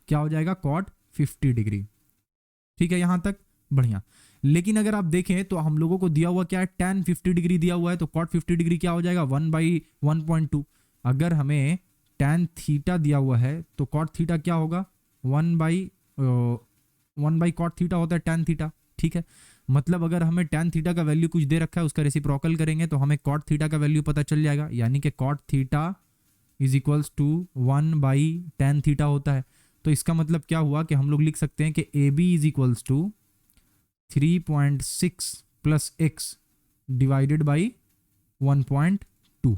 क्या हो जाएगा, कॉट 50 डिग्री। ठीक है, यहाँ तक बढ़िया। लेकिन अगर आप देखें तो हम लोगों को दिया हुआ क्या है, tan 50 डिग्री दिया हुआ है, तो cot 50 डिग्री क्या हो जाएगा, 1/1.2। अगर हमें tan थीटा दिया हुआ है तो cot थीटा क्या होगा, 1/cot थीटा होता है tan थीटा। ठीक है, मतलब अगर हमें tan थीटा का वैल्यू कुछ दे रखा है, उसका रेसिप्रोकल करेंगे तो हमें cot थीटा का वैल्यू पता चल जाएगा, यानी कि cot theta is equals to 1/tan theta होता है। तो इसका मतलब क्या हुआ कि हम लोग लिख सकते हैं कि A B is equals to 3.6 plus x divided by 1.2।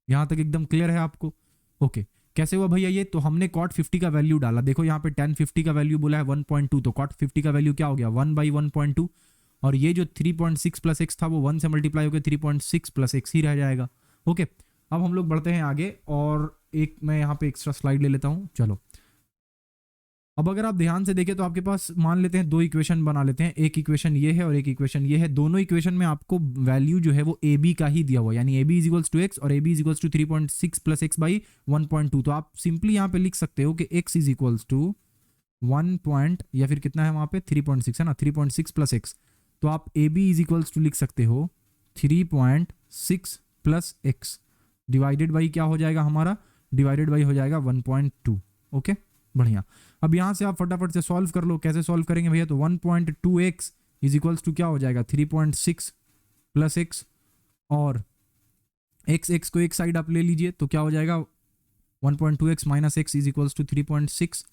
यहां तक एकदम क्लियर है आपको? ओके, कैसे हुआ भैया ये, तो हमने cot 50 का वैल्यू डाला, देखो यहाँ पे tan 50 का वैल्यू बोला है 1.2, तो cot 50 का वैल्यू क्या हो गया, 1/1.2, और ये जो 3.6 प्लस एक्स था वो 1 से मल्टीप्लाई होकर 3.6 प्लस एक्स ही रह जाएगा। ओके, अब हम लोग बढ़ते हैं आगे, और एक मैं यहाँ पे एक्स्ट्रा स्लाइड ले लेता हूँ। चलो, अब अगर आप ध्यान से देखें तो आपके पास मान लेते हैं दो इक्वेशन बना लेते हैं, एक इक्वेशन ये है और एक इक्वेशन ये है। दोनों इक्वेशन में आपको वैल्यू जो है वो ए बी का ही दिया हुआ है, यानी A B is equals to x और A B is equals to 3.6 plus x by 1.2। तो आप सिंपली यहाँ पे लिख सकते हो कि एक्स इज इक्वल्स टू 1 या फिर कितना है वहाँ पे 3.6 है ना, 3.6 प्लस एक्स, तो आप A B is equals to लिख सकते हो 3.6 प्लस एक्स डिवाइडेड बाई क्या हो जाएगा हमारा, डिवाइडेड बाई हो जाएगा 1.2। ओके, बढ़िया। अब यहां से आप फटाफट से सॉल्व कर लो, कैसे सॉल्व करेंगे भैया, तो 1.2x इज इक्वल्स टू क्या हो जाएगा 3.6 प्लस एक्स, और x को एक साइड आप ले लीजिए तो क्या हो जाएगा 1.2x minus x is equals to 3.6,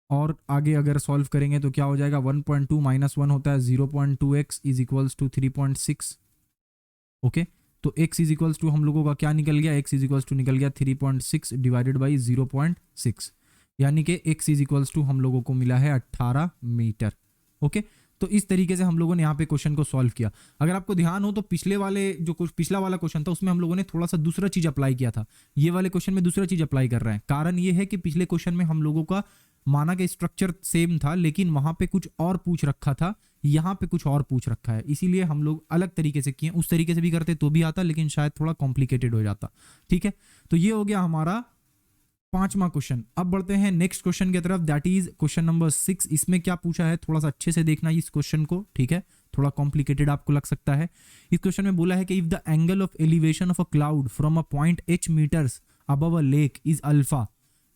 और आगे अगर सॉल्व करेंगे तो क्या हो जाएगा 1.2 माइनस 1 होता है 0.2x is equals to 3.6। Okay, तो x इज इक्वल्स टू हम लोगों का क्या निकल गया, x इज इक्वल्स टू निकल गया 3.6 डिवाइडेड बाई 0.6, यानी कि x इज इक्वल्स टू हम लोगों को मिला है 18 मीटर। ओके, तो इस तरीके से हम लोगों ने यहाँ पे क्वेश्चन को सॉल्व किया। अगर आपको ध्यान हो तो पिछले वाले जो पिछला वाला क्वेश्चन था उसमें हम लोगों ने थोड़ा सा दूसरा चीज अप्लाई किया था, ये वाले क्वेश्चन में दूसरा चीज अप्लाई कर रहे हैं। कारण ये है कि पिछले क्वेश्चन में हम लोगों का माना कि स्ट्रक्चर सेम था, लेकिन वहां पे कुछ और पूछ रखा था, यहाँ पे कुछ और पूछ रखा है, इसीलिए हम लोग अलग तरीके से किए। उस तरीके से भी करते तो भी आता, लेकिन शायद थोड़ा कॉम्प्लिकेटेड हो जाता। ठीक है, तो ये हो गया हमारा 5वां क्वेश्चन। अब बढ़ते हैं नेक्स्ट क्वेश्चन की तरफ, दैट इज क्वेश्चन नंबर 6। इसमें क्या पूछा है, थोड़ा सा अच्छे से देखना इस क्वेश्चन को, ठीक है, थोड़ा कॉम्प्लिकेटेड आपको लग सकता है। इस क्वेश्चन में बोला है कि if the angle of elevation of a cloud from a point h metres above a lake is alpha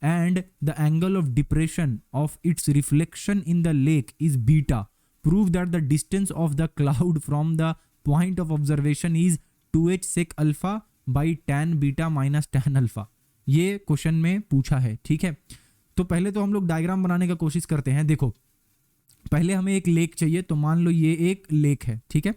and the angle of depression of its reflection in the lake is beta, prove that the distance of the cloud from the point of observation is 2h sec alpha by tan beta minus tan alpha। ये question में पूछा है। ठीक है, तो पहले तो हम लोग डायग्राम बनाने का कोशिश करते हैं। देखो, पहले हमें एक लेक चाहिए, तो मान लो ये एक लेक है। ठीक है,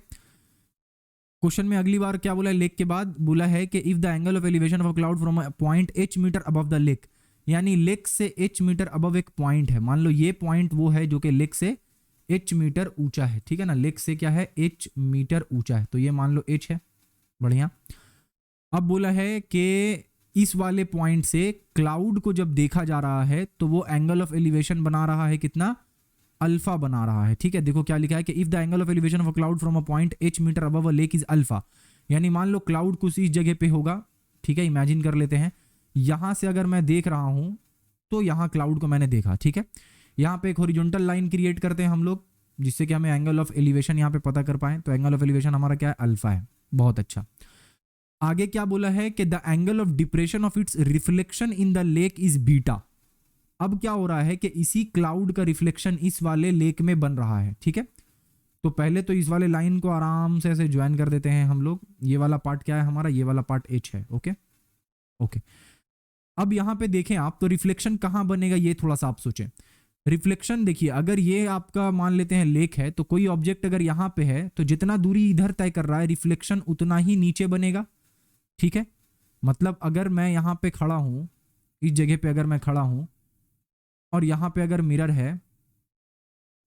क्वेश्चन में अगली बार क्या बोला है, लेक के बाद बोला है कि if the angle of elevation of a cloud from a point h metre above the lake, यानी लेक से h मीटर अबव एक पॉइंट है। मान लो ये पॉइंट वो है जो कि लेक से h मीटर ऊंचा है। ठीक है ना, लेक से क्या है, h मीटर ऊंचा है, तो ये मान लो h है। बढ़िया। अब बोला है कि इस वाले पॉइंट से क्लाउड को जब देखा जा रहा है तो वो एंगल ऑफ एलिवेशन बना रहा है कितना, अल्फा बना रहा है। ठीक है, देखो क्या लिखा है कि if the angle of elevation of a cloud from a point h metre above a lake is alpha, यानी मान लो क्लाउड कुछ इस जगह पे होगा। ठीक है, इमेजिन कर लेते हैं, यहां से अगर मैं देख रहा हूं तो यहां क्लाउड को मैंने देखा। ठीक है, यहां पे एक हॉरिजॉन्टल लाइन क्रिएट करते हैं हम लोग, जिससे कि हमें एंगल ऑफ एलिवेशन यहां पे पता कर पाए। तो एंगल ऑफ एलिवेशन हमारा क्या है, अल्फा है। बहुत अच्छा। आगे क्या बोला है कि the angle of depression of its reflection in the lake is beta. अब क्या हो रहा है कि इसी क्लाउड का रिफ्लेक्शन इस वाले लेक में बन रहा है। ठीक है, तो पहले तो इस वाले लाइन को आराम से ऐसे ज्वाइन कर देते हैं हम लोग। ये वाला पार्ट क्या है हमारा, ये वाला पार्ट h है। ओके ओके, अब यहां पे देखें आप, तो रिफ्लेक्शन कहां बनेगा ये थोड़ा सा आप सोचें। रिफ्लेक्शन देखिए, अगर ये आपका मान लेते हैं लेक है, तो कोई ऑब्जेक्ट अगर यहां पे है तो जितना दूरी इधर तय कर रहा है रिफ्लेक्शन उतना ही नीचे बनेगा। ठीक है, मतलब अगर मैं यहां पे खड़ा हूं, इस जगह पे अगर मैं खड़ा हूं और यहां पे अगर मिरर है,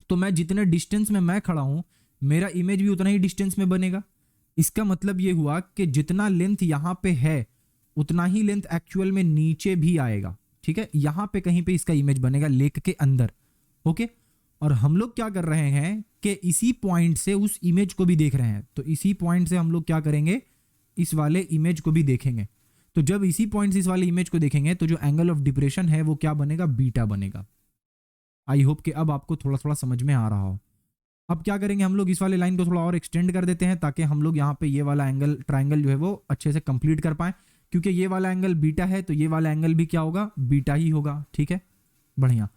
तो मैं जितने डिस्टेंस में मैं खड़ा हूं मेरा इमेज भी उतना ही डिस्टेंस में बनेगा। इसका मतलब ये हुआ कि जितना लेंथ यहां पे है उतना ही लेंथ एक्चुअल में नीचे भी आएगा। ठीक है, यहाँ पे कहीं पे इसका इमेज बनेगा लेक के अंदर। ओके, और हम लोग क्या कर रहे हैं कि इसी पॉइंट से उस इमेज को भी देख रहे हैं, तो इसी पॉइंट से हम लोग क्या करेंगे, इस वाले इमेज को भी देखेंगे। तो जब इसी पॉइंट से इस वाले इमेज को देखेंगे तो जो एंगल ऑफ डिप्रेशन है वो क्या बनेगा, बीटा बनेगा। आई होप कि अब आपको थोड़ा थोड़ा समझ में आ रहा हो। अब क्या करेंगे, हम लोग इस वाले लाइन को थोड़ा और एक्सटेंड कर देते हैं ताकि हम लोग यहाँ पे ये वाला एंगल ट्राइंगल जो है वो अच्छे से कंप्लीट कर पाए, क्योंकि ये वाला एंगल बीटा है तो ये वाला एंगल भी क्या होगा, बीटा ही होगा। ठीक है, बढ़िया।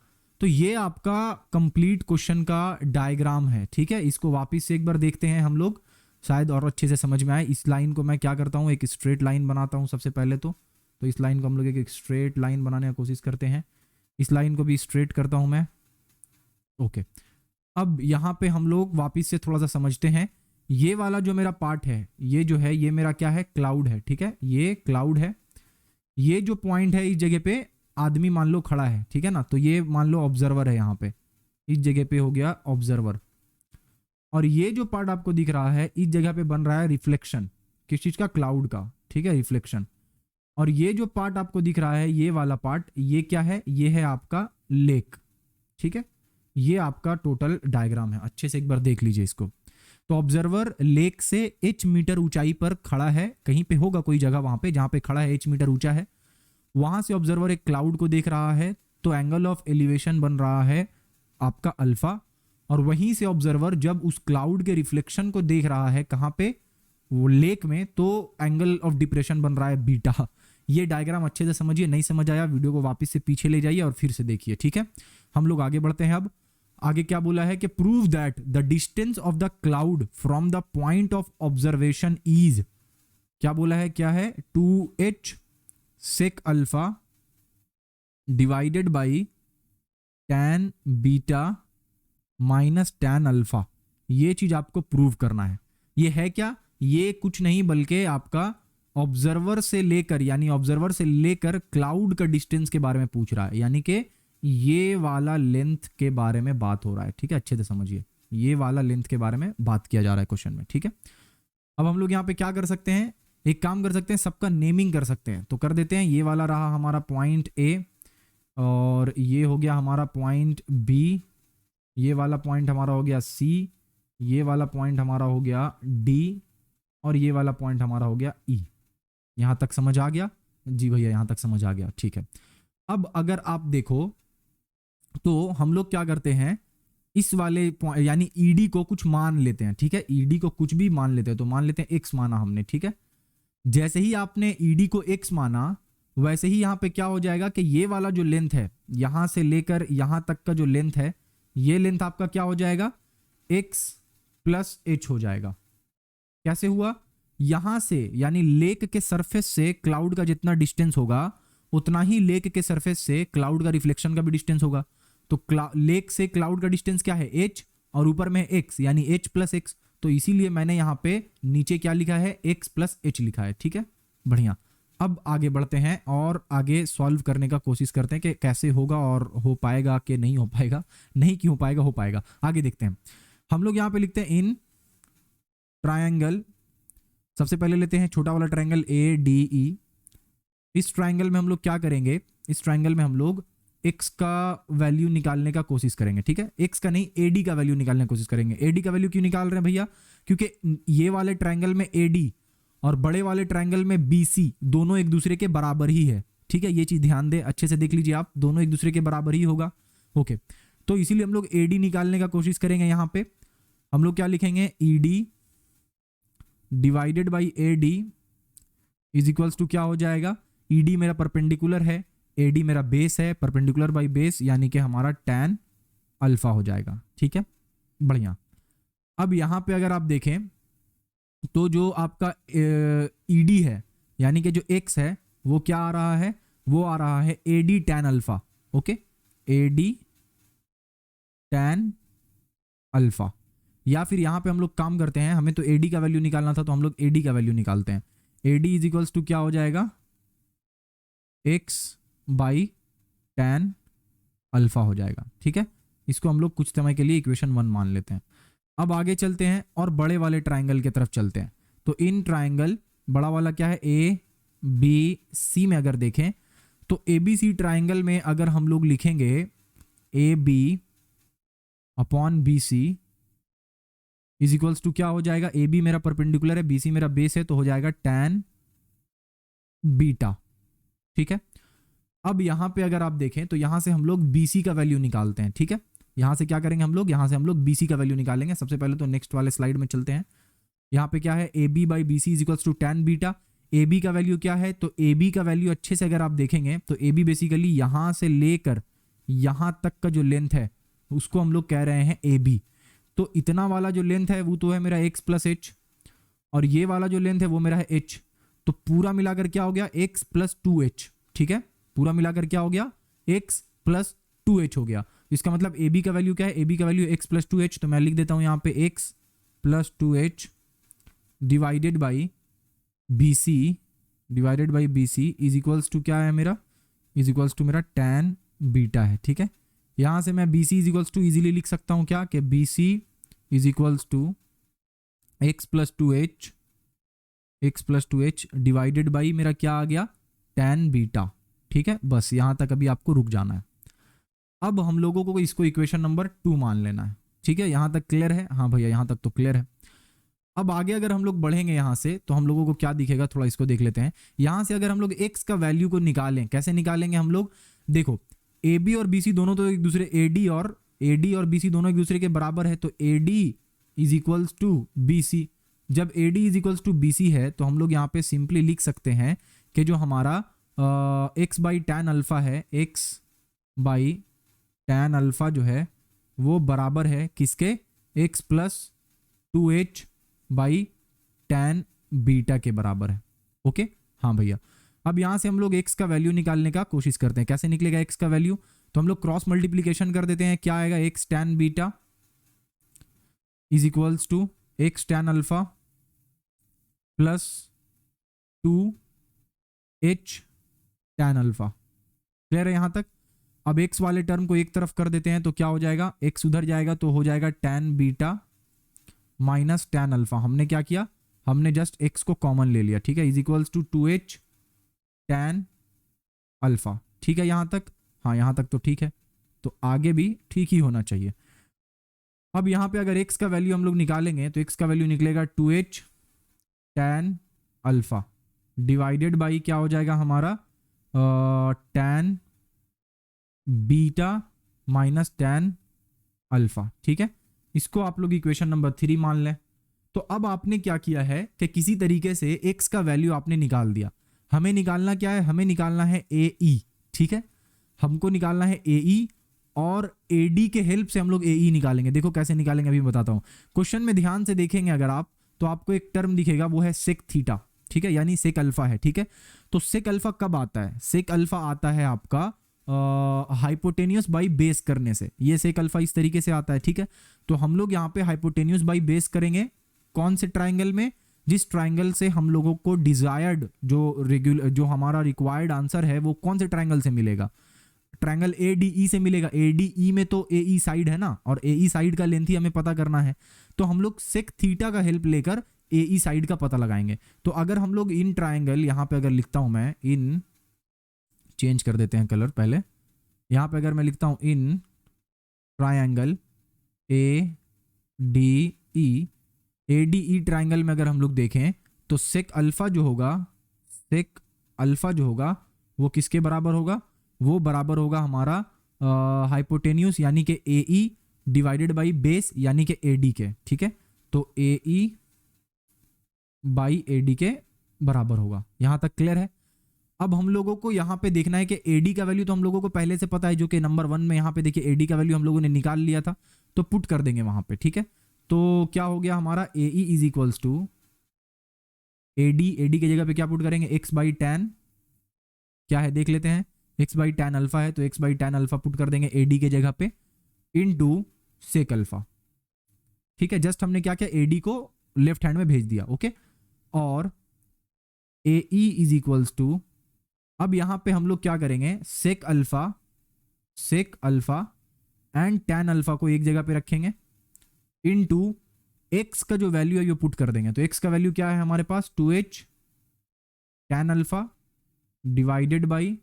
तो ये आपका कंप्लीट क्वेश्चन का डायग्राम है। ठीक है, इसको वापस से एक बार देखते हैं हम लोग, शायद और अच्छे से समझ में आए। इस लाइन को मैं क्या करता हूँ, एक स्ट्रेट लाइन बनाता हूँ सबसे पहले तो इस लाइन को हम लोग एक स्ट्रेट लाइन बनाने की कोशिश करते हैं। इस लाइन को भी स्ट्रेट करता हूँ मैं। ओके, अब यहाँ पे हम लोग वापस से थोड़ा सा समझते हैं। ये वाला जो मेरा पार्ट है, ये जो है ये मेरा क्या है, क्लाउड है। ठीक है, ये क्लाउड है। ये जो पॉइंट है इस जगह पे आदमी मान लो खड़ा है, ठीक है ना, तो ये मान लो ऑब्जर्वर है, यहाँ पे इस जगह पे हो गया ऑब्जर्वर। और ये जो पार्ट आपको दिख रहा है इस जगह पे बन रहा है रिफ्लेक्शन, किस चीज का, क्लाउड का। ठीक है, रिफ्लेक्शन। और ये जो पार्ट आपको दिख रहा है, ये वाला पार्ट, ये क्या है, ये है आपका लेक। ठीक है, ये आपका टोटल डायग्राम है। अच्छे से एक बार देख लीजिए इसको। तो ऑब्जर्वर लेक से h मीटर ऊंचाई पर खड़ा है, कहीं पे होगा कोई जगह वहां पे जहां पे खड़ा है, h मीटर ऊंचा है। वहां से ऑब्जर्वर एक क्लाउड को देख रहा है, तो एंगल ऑफ एलिवेशन बन रहा है आपका अल्फा। और वहीं से ऑब्जर्वर जब उस क्लाउड के रिफ्लेक्शन को देख रहा है, कहाँ पे, वो लेक में, तो एंगल ऑफ डिप्रेशन बन रहा है बीटा। ये डायग्राम अच्छे से समझिए, नहीं समझ आया वीडियो को वापस से पीछे ले जाइए और फिर से देखिए। ठीक है, हम लोग आगे बढ़ते हैं। अब आगे क्या बोला है कि prove that the distance of the cloud from the point of observation is, क्या बोला है, क्या है, 2h sec alpha divided by tan beta minus tan alpha. ये चीज आपको प्रूव करना है। ये है क्या, ये कुछ नहीं बल्कि आपका ऑब्जर्वर से लेकर, यानी ऑब्जर्वर से लेकर क्लाउड का डिस्टेंस के बारे में पूछ रहा है, यानी कि ये वाला लेंथ के बारे में बात हो रहा है। ठीक है, अच्छे से समझिए, ये वाला लेंथ के बारे में बात किया जा रहा है क्वेश्चन में। ठीक है, अब हम लोग यहाँ पे क्या कर सकते हैं, एक काम कर सकते हैं, सबका नेमिंग कर सकते हैं। तो कर देते हैं, ये वाला रहा हमारा पॉइंट ए, और ये हो गया हमारा पॉइंट बी, ये वाला पॉइंट हमारा हो गया सी, ये वाला पॉइंट हमारा हो गया डी, और ये वाला पॉइंट हमारा हो गया ई। यहाँ तक समझ आ गया जी भैया, यहाँ तक समझ आ गया। ठीक है, अब अगर आप देखो तो हम लोग क्या करते हैं, इस वाले यानी ईडी को कुछ मान लेते हैं। ठीक है, ईडी को कुछ भी मान लेते हैं, तो मान लेते हैं एक्स माना हमने। ठीक है, जैसे ही आपने ईडी को एक्स माना, वैसे ही यहाँ पे क्या हो जाएगा कि ये वाला जो लेंथ है, यहां से लेकर यहां तक का जो लेंथ है, ये लेंथ आपका क्या हो जाएगा, x प्लस h हो जाएगा। कैसे हुआ, यहां से यानी लेक के सरफेस से क्लाउड का जितना डिस्टेंस होगा, उतना ही लेक के सरफेस से क्लाउड का रिफ्लेक्शन का भी डिस्टेंस होगा। तो लेक से क्लाउड का डिस्टेंस क्या है, h, और ऊपर में x, यानी h प्लस x। तो इसीलिए मैंने यहाँ पे नीचे क्या लिखा है, x प्लस h लिखा है। ठीक है, बढ़िया। अब आगे बढ़ते हैं और आगे सॉल्व करने का कोशिश करते हैं कि कैसे होगा और हो पाएगा कि नहीं हो पाएगा। नहीं क्यों पाएगा, हो पाएगा। आगे देखते हैं। हम लोग यहाँ पे लिखते हैं इन ट्रायंगल, सबसे पहले लेते हैं छोटा वाला ट्रायंगल ADE। इस ट्रायंगल में हम लोग क्या करेंगे, इस ट्रायंगल में हम लोग x का वैल्यू निकालने का कोशिश करेंगे। ठीक है, x का नहीं, AD का वैल्यू निकालने की कोशिश करेंगे। AD का वैल्यू क्यों निकाल रहे हैं भैया, क्योंकि ये वाले ट्रायंगल में AD और बड़े वाले ट्रायंगल में BC दोनों एक दूसरे के बराबर ही है। ठीक है, ये चीज ध्यान दे, अच्छे से देख लीजिए आप, दोनों एक दूसरे के बराबर ही होगा। ओके, तो इसीलिए हम लोग AD निकालने का कोशिश करेंगे। यहाँ पे हम लोग क्या लिखेंगे, ED divided by AD is equals to क्या हो जाएगा, ED मेरा परपेंडिकुलर है, AD मेरा बेस है, परपेंडिकुलर बाई बेस यानी कि हमारा tan अल्फा हो जाएगा। ठीक है, बढ़िया। अब यहाँ पे अगर आप देखें तो जो आपका ED है यानी कि जो x है वो क्या आ रहा है, वो आ रहा है AD tan alpha. Okay, AD tan alpha. या फिर यहाँ पे हम लोग काम करते हैं, हमें तो AD का वैल्यू निकालना था तो हम लोग AD का वैल्यू निकालते हैं। AD इज इक्वल्स टू क्या हो जाएगा, x बाई tan अल्फा हो जाएगा। ठीक है, इसको हम लोग कुछ समय के लिए इक्वेशन 1 मान लेते हैं। अब आगे चलते हैं और बड़े वाले ट्रायंगल की तरफ चलते हैं। तो इन ट्रायंगल बड़ा वाला क्या है, ABC में अगर देखें तो ए बी सी ट्राइंगल में अगर हम लोग लिखेंगे A B upon B C is equals to क्या हो जाएगा, ए बी मेरा परपेंडिकुलर है, बी सी मेरा बेस है, तो हो जाएगा tan बीटा। ठीक है, अब यहां पे अगर आप देखें तो यहां से हम लोग बी सी का वैल्यू निकालते हैं। ठीक है, यहां से क्या करेंगे हम लोग, यहां से हम लोग बी सी का वैल्यू निकालेंगे। सबसे पहले तो नेक्स्ट वाले स्लाइड में चलते हैं। यहाँ पे क्या है, A B by B C is equals to tan beta. A B का वैल्यू क्या है, तो ए बी का वैल्यू अच्छे से अगर आप देखेंगे तो ए बी बेसिकली यहां से लेकर यहां तक का जो लेंथ है उसको हम लोग कह रहे हैं ए बी। तो इतना वाला जो लेंथ है वो तो है मेरा x प्लस एच, और ये वाला जो लेंथ है वो मेरा है h। तो पूरा मिलाकर क्या हो गया, x प्लस टू एच। ठीक है, पूरा मिलाकर क्या हो गया, x प्लस टू एच हो गया। इसका मतलब ए बी का वैल्यू क्या है, ए बी का value x plus two H. तो मैं लिख देता हूं यहाँ पे x plus two H divided by B C, divided by B C is equals to क्या है मेरा, इज इक्वल्स टू मेरा tan बीटा है। ठीक है, यहां से मैं B C is equals to easily लिख सकता हूं क्या, कि B C is equals to x plus two H, x plus two H divided by मेरा क्या आ गया, tan बीटा। ठीक है, बस यहां तक अभी आपको रुक जाना है। अब हम लोगों को इसको इक्वेशन नंबर 2 मान लेना है। ठीक है, यहां तक क्लियर है, हाँ भैया यहां तक तो क्लियर है। अब आगे अगर हम लोग बढ़ेंगे यहाँ से तो हम लोगों को क्या दिखेगा, थोड़ा इसको देख लेते हैं। यहां से अगर हम लोग x का वैल्यू को निकालें, कैसे निकालेंगे हम लोग, देखो ए बी और बी सी दोनों तो एक दूसरे, ए डी और बी सी दोनों एक दूसरे के बराबर है। तो A D is equals to B C. जब A D is equals to B C है तो हम लोग यहाँ पे सिंपली लिख सकते हैं कि जो हमारा एक्स बाई टैन अल्फा है, एक्स बाई टैन अल्फा जो है वो बराबर है किसके, x plus two H by tan beta के बराबर है। ओके, हाँ भैया। अब यहां से हम लोग x का वैल्यू निकालने का कोशिश करते हैं। कैसे निकलेगा x का वैल्यू, तो हम लोग क्रॉस मल्टीप्लीकेशन कर देते हैं। क्या आएगा, x tan beta is equals to x tan alpha plus two H tan alpha. Clear है यहां तक। अब x वाले टर्म को एक तरफ कर देते हैं तो क्या हो जाएगा, x उधर जाएगा तो हो जाएगा tan beta minus tan alpha. हमने क्या किया, हमने जस्ट x को कॉमन ले लिया। ठीक है, is equals to two H tan alpha. ठीक है यहां तक, हाँ यहां तक तो ठीक है, तो आगे भी ठीक ही होना चाहिए। अब यहां पे अगर x का वैल्यू हम लोग निकालेंगे तो x का वैल्यू निकलेगा two H tan alpha divided by क्या हो जाएगा हमारा, tan beta minus tan alpha. ठीक है, इसको आप लोग इक्वेशन नंबर 3 मान लें। तो अब आपने क्या किया है कि किसी तरीके से x का वैल्यू आपने निकाल दिया। हमें निकालना क्या है, हमें निकालना है ए ई। ठीक है, हमको निकालना है ए ई, और ए डी के हेल्प से हम लोग ए ई निकालेंगे। देखो कैसे निकालेंगे अभी बताता हूं। क्वेश्चन में ध्यान से देखेंगे अगर आप तो आपको एक टर्म दिखेगा, वो है सेक थीटा। ठीक है, यानी सेक अल्फा है। ठीक है, तो सेक अल्फा कब आता है, सेक अल्फा आता है आपका हाइपोटेनियस बाई बेस करने से। ये सेक अल्फा इस तरीके से आता है। ठीक है, तो हम लोग यहाँ पे हाइपोटेनियस बाई बेस करेंगे कौन से ट्राइंगल में, जिस ट्राइंगल से हम लोगों को डिजायर्ड जो हमारा रिक्वायर्ड आंसर है वो कौन से ट्राइंगल से मिलेगा, ट्राइंगल ए डी ई से मिलेगा। ए डी ई में तो ए ई साइड है ना, और ए ई साइड का लेंथ ही हमें पता करना है। तो हम लोग सेक थीटा का हेल्प लेकर ए ई साइड का पता लगाएंगे। तो अगर हम लोग इन ट्राइंगल, यहाँ पे अगर लिखता हूं मैं इन, चेंज कर देते हैं कलर पहले, यहाँ पे अगर मैं लिखता हूं इन triangle A D E, A D E triangle में अगर हम लोग देखें तो सेक अल्फा जो होगा, सेक अल्फा जो होगा वो किसके बराबर होगा, वो बराबर होगा हमारा हाइपोटेन्यूस यानी कि ए ई डिवाइडेड बाई बेस यानी कि ए डी के। ठीक है, तो ए ई बाई ए डी के बराबर होगा। यहां तक क्लियर है। अब हम लोगों को यहाँ पे देखना है कि एडी का वैल्यू तो हम लोगों को पहले से पता है, जो कि नंबर 1 में यहाँ पे देखिए एडी का वैल्यू हम लोगों ने निकाल लिया था, तो पुट कर देंगे वहां पे। ठीक है, तो क्या हो गया हमारा, A E is equals to AD, AD की जगह पे क्या पुट करेंगे, एक्स बाई टैन, क्या है देख लेते हैं, एक्स बाई टैन अल्फा है तो x by tan alpha put कर देंगे एडी के जगह पे, इनटू सेक अल्फा। ठीक है, जस्ट हमने क्या किया, एडी को लेफ्ट हैंड में भेज दिया। ओके, और A E is equals to, अब यहां पे हम लोग क्या करेंगे, sec alpha and tan alpha को एक जगह पे रखेंगे, इनटू एक्स का जो वैल्यू है वो पुट कर देंगे। तो एक्स का वैल्यू क्या है हमारे पास, two H tan alpha divided by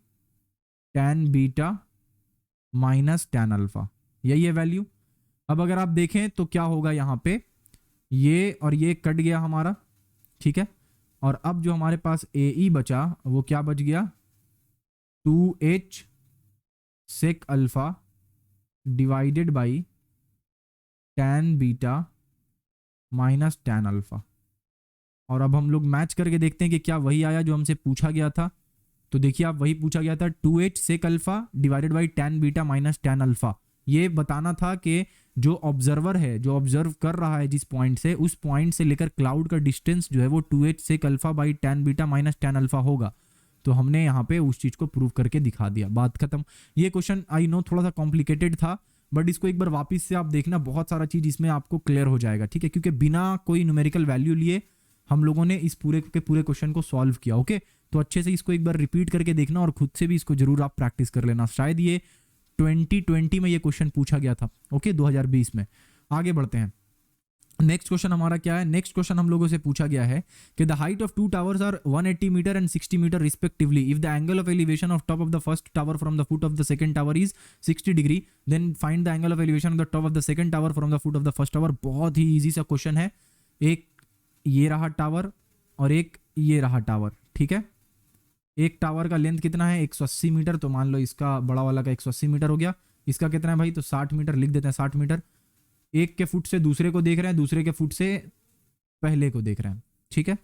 tan beta minus tan alpha, यही है वैल्यू। अब अगर आप देखें तो क्या होगा यहाँ पे, ये और ये कट गया हमारा, ठीक है। और अब जो हमारे पास AE बचा वो क्या बच गया, 2H sec alpha divided by tan beta minus tan alpha. और अब हम लोग मैच करके देखते हैं कि क्या वही आया जो हमसे पूछा गया था। तो देखिए आप, वही पूछा गया था 2H sec alpha divided by tan beta minus tan alpha. ये बताना था कि जो ऑब्जर्वर है, जो ऑब्जर्व कर रहा है जिस पॉइंट से, उस पॉइंट से लेकर क्लाउड का डिस्टेंस जो है वो 2H sec alpha by tan beta minus tan alpha होगा। तो हमने यहाँ पे उस चीज को प्रूव करके दिखा दिया, बात खत्म। ये क्वेश्चन आई नो थोड़ा सा कॉम्प्लिकेटेड था, बट इसको एक बार वापस से आप देखना, बहुत सारा चीज इसमें आपको क्लियर हो जाएगा, ठीक है। क्योंकि बिना कोई न्यूमेरिकल वैल्यू लिए हम लोगों ने इस पूरे के पूरे क्वेश्चन को सॉल्व किया, ओके। तो अच्छे से इसको एक बार रिपीट करके देखना और खुद से भी इसको जरूर आप प्रैक्टिस कर लेना। शायद ये 2020 में ये क्वेश्चन पूछा गया था, ओके, 2020 में। आगे बढ़ते हैं, नेक्स्ट क्वेश्चन हमारा क्या है। नेक्स्ट क्वेश्चन हम लोगों से पूछा गया है कि the height of two towers are 180 metre and 60 metre respectively. If the angle of elevation of top of the first tower from the foot of the second tower is 60 degree, then find the angle of elevation of the top of the second tower from the foot of the first tower. बहुत ही easy सा question है। एक ये रहा tower और एक ये रहा टावर, ठीक है। एक टावर का लेंथ कितना है, 180 मीटर, तो मान लो इसका बड़ा वाला का 180 मीटर हो गया। इसका कितना है भाई, तो 60 मीटर लिख देते हैं, 60 मीटर। एक के फुट से दूसरे को देख रहे हैं, दूसरे के फुट से पहले को देख रहे हैं, ठीक है।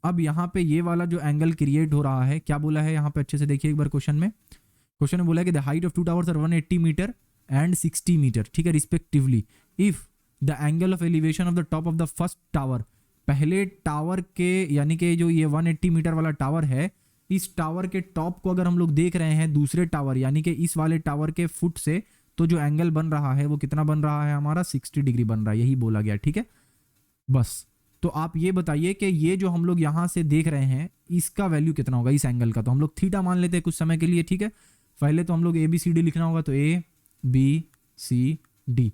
अब यहाँ पे ये वाला जो एंगल क्रिएट हो रहा है, क्या बोला है यहाँ पे, अच्छे से देखिए एक बार क्वेश्चन में। क्वेश्चन में बोला है कि the height of two towers are 180 metre and 60 metre, ठीक है, respectively. If the angle of elevation of the top of the first tower, पहले टावर के, यानी कि जो ये 180 मीटर वाला टावर है, इस टावर के टॉप को अगर हम लोग देख रहे हैं दूसरे टावर यानी कि इस वाले टावर के फुट से, तो जो एंगल बन रहा है वो कितना बन रहा है हमारा, 60 डिग्री बन रहा है, यही बोला गया, ठीक है। बस तो आप ये बताइए कि ये जो हम लोग यहाँ से देख रहे हैं इसका वैल्यू कितना होगा इस एंगल का। तो हम लोग थीटा मान लेते हैं कुछ समय के लिए, ठीक है। पहले तो हम लोग ABCD लिखना होगा, तो ABCD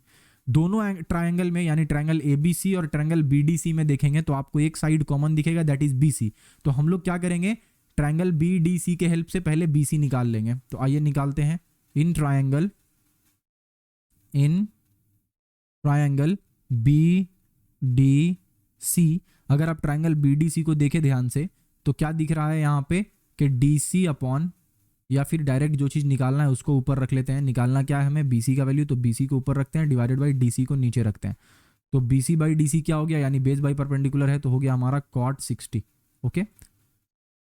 दोनों ट्रायंगल में, यानी ट्रायंगल ABC और ट्रायंगल BDC में देखेंगे तो आपको एक साइड कॉमन दिखेगा, दैट इज BC। तो हम लोग क्या करेंगे, ट्रायंगल BDC के हेल्प से पहले BC निकाल लेंगे। तो आइए निकालते हैं। इन ट्रायंगल BDC, अगर आप ट्रायंगल BDC को देखें ध्यान से तो क्या दिख रहा है यहाँ पे कि DC अपॉन, या फिर डायरेक्ट जो चीज़ निकालना है उसको ऊपर रख लेते हैं। निकालना क्या है हमें, BC का वैल्यू, तो BC को ऊपर रखते हैं, डिवाइडेड बाई DC को नीचे रखते हैं। तो BC बाई DC क्या हो गया, यानी बेस बाई परपेंडिकुलर है, तो हो गया हमारा cot 60, okay.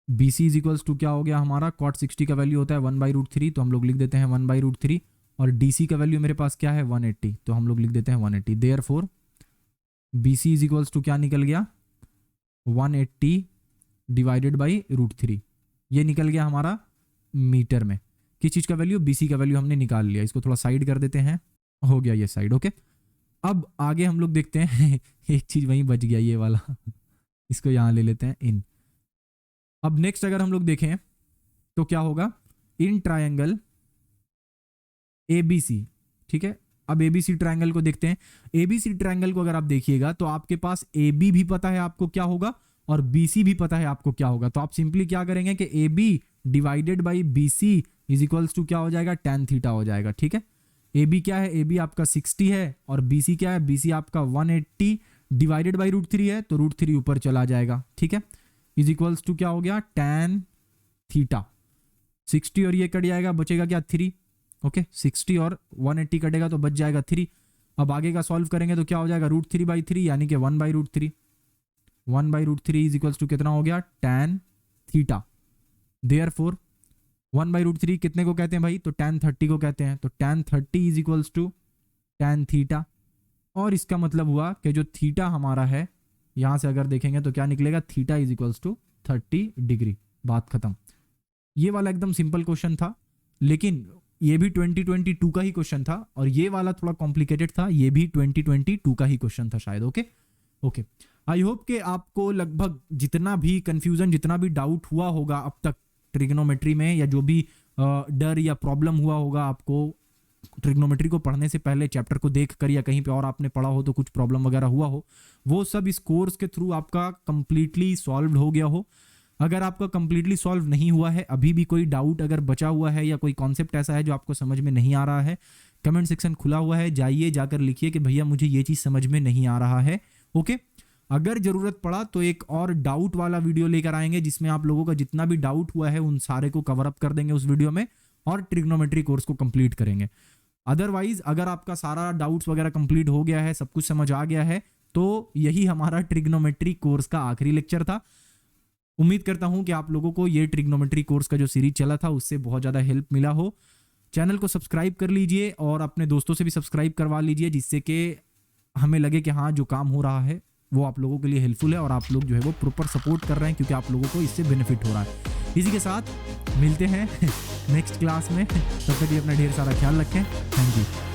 BC is equals to क्या हो गया हमारा, cot 60 का वैल्यू होता है 1/√3, तो हम लोग लिख देते हैं 1/√3। और DC का वैल्यू मेरे पास क्या है 180, तो हम लोग लिख देते हैं 180। Therefore BC is equals to क्या निकल गया, 180 डिवाइडेड बाई √3, ये निकल गया हमारा मीटर में। किस चीज़ का वैल्यू, BC का वैल्यू हमने निकाल लिया। इसको थोड़ा साइड कर देते हैं, हो गया ये साइड, ओके। अब आगे हम लोग देखते हैं एक चीज़ वहीं बच गया, ये वाला इसको यहाँ ले लेते हैं इन। अब नेक्स्ट अगर हम लोग देखें तो क्या होगा, इन ट्रायंगल ABC, ठीक है। अब ABC ट्रायंगल को देखते हैं। ABC ट्रायंगल को अगर आप देखिएगा तो आपके पास AB भी पता है आपको क्या होगा और BC भी पता है आपको क्या होगा। तो आप सिंपली क्या करेंगे कि AB divided by BC is equals to क्या हो जाएगा, tan थीटा हो जाएगा, ठीक है। AB क्या है, AB आपका 60 है और BC क्या है, BC आपका 180 डिवाइडेड बाई √3 है, तो √3 ऊपर चला जाएगा, ठीक है। इज इक्वल्स टू क्या हो गया, tan थीटा। 60 और ये कट जाएगा, बचेगा क्या 3, ओके। 60 और 180 कटेगा तो बच जाएगा 3। अब आगे का सॉल्व करेंगे तो क्या हो जाएगा, √3/3 यानी कि 1/√3। 1/√3 इज इक्वल्स टू कितना हो गया, tan थीटा। देयरफॉर 1/√3 कितने को कहते हैं भाई, तो tan 30 को कहते हैं। तो tan 30 is equals to tan theta. और इसका मतलब हुआ कि जो थीटा हमारा है, यहां से अगर देखेंगे तो क्या निकलेगा, theta is equals to 30 degree, बात खत्म। ये वाला एकदम सिंपल क्वेश्चन था, लेकिन ये भी 2022 का ही क्वेश्चन था, और ये वाला थोड़ा कॉम्प्लिकेटेड था, ये भी 2022 का ही क्वेश्चन था शायद, ओके ओके। आई होप कि आपको लगभग जितना भी कंफ्यूजन, जितना भी डाउट हुआ होगा अब तक ट्रिग्नोमेट्री में, या जो भी डर या प्रॉब्लम हुआ होगा आपको ट्रिग्नोमेट्री को पढ़ने से पहले, चैप्टर को देख कर या कहीं पे और आपने पढ़ा हो तो कुछ प्रॉब्लम वगैरह हुआ हो, वो सब इस कोर्स के थ्रू आपका कंप्लीटली सॉल्व हो गया हो। अगर आपका कंप्लीटली सॉल्व नहीं हुआ है, अभी भी कोई डाउट अगर बचा हुआ है या कोई कॉन्सेप्ट ऐसा है जो आपको समझ में नहीं आ रहा है, कमेंट सेक्शन खुला हुआ है, जाइए जाकर लिखिए कि भैया मुझे ये चीज़ समझ में नहीं आ रहा है। ओके, अगर ज़रूरत पड़ा तो एक और डाउट वाला वीडियो लेकर आएंगे जिसमें आप लोगों का जितना भी डाउट हुआ है उन सारे को कवर अप कर देंगे उस वीडियो में और ट्रिग्नोमेट्री कोर्स को कंप्लीट करेंगे। अदरवाइज अगर आपका सारा डाउट्स वगैरह कंप्लीट हो गया है, सब कुछ समझ आ गया है, तो यही हमारा ट्रिग्नोमेट्री कोर्स का आखिरी लेक्चर था। उम्मीद करता हूं कि आप लोगों को ये ट्रिग्नोमेट्री कोर्स का जो सीरीज चला था उससे बहुत ज़्यादा हेल्प मिला हो। चैनल को सब्सक्राइब कर लीजिए और अपने दोस्तों से भी सब्सक्राइब करवा लीजिए, जिससे कि हमें लगे कि हाँ जो काम हो रहा है वो आप लोगों के लिए हेल्पफुल है और आप लोग जो है वो प्रॉपर सपोर्ट कर रहे हैं, क्योंकि आप लोगों को इससे बेनिफिट हो रहा है। इसी के साथ मिलते हैं नेक्स्ट क्लास में, तब तक ये अपना ढेर सारा ख्याल रखें। Thank you.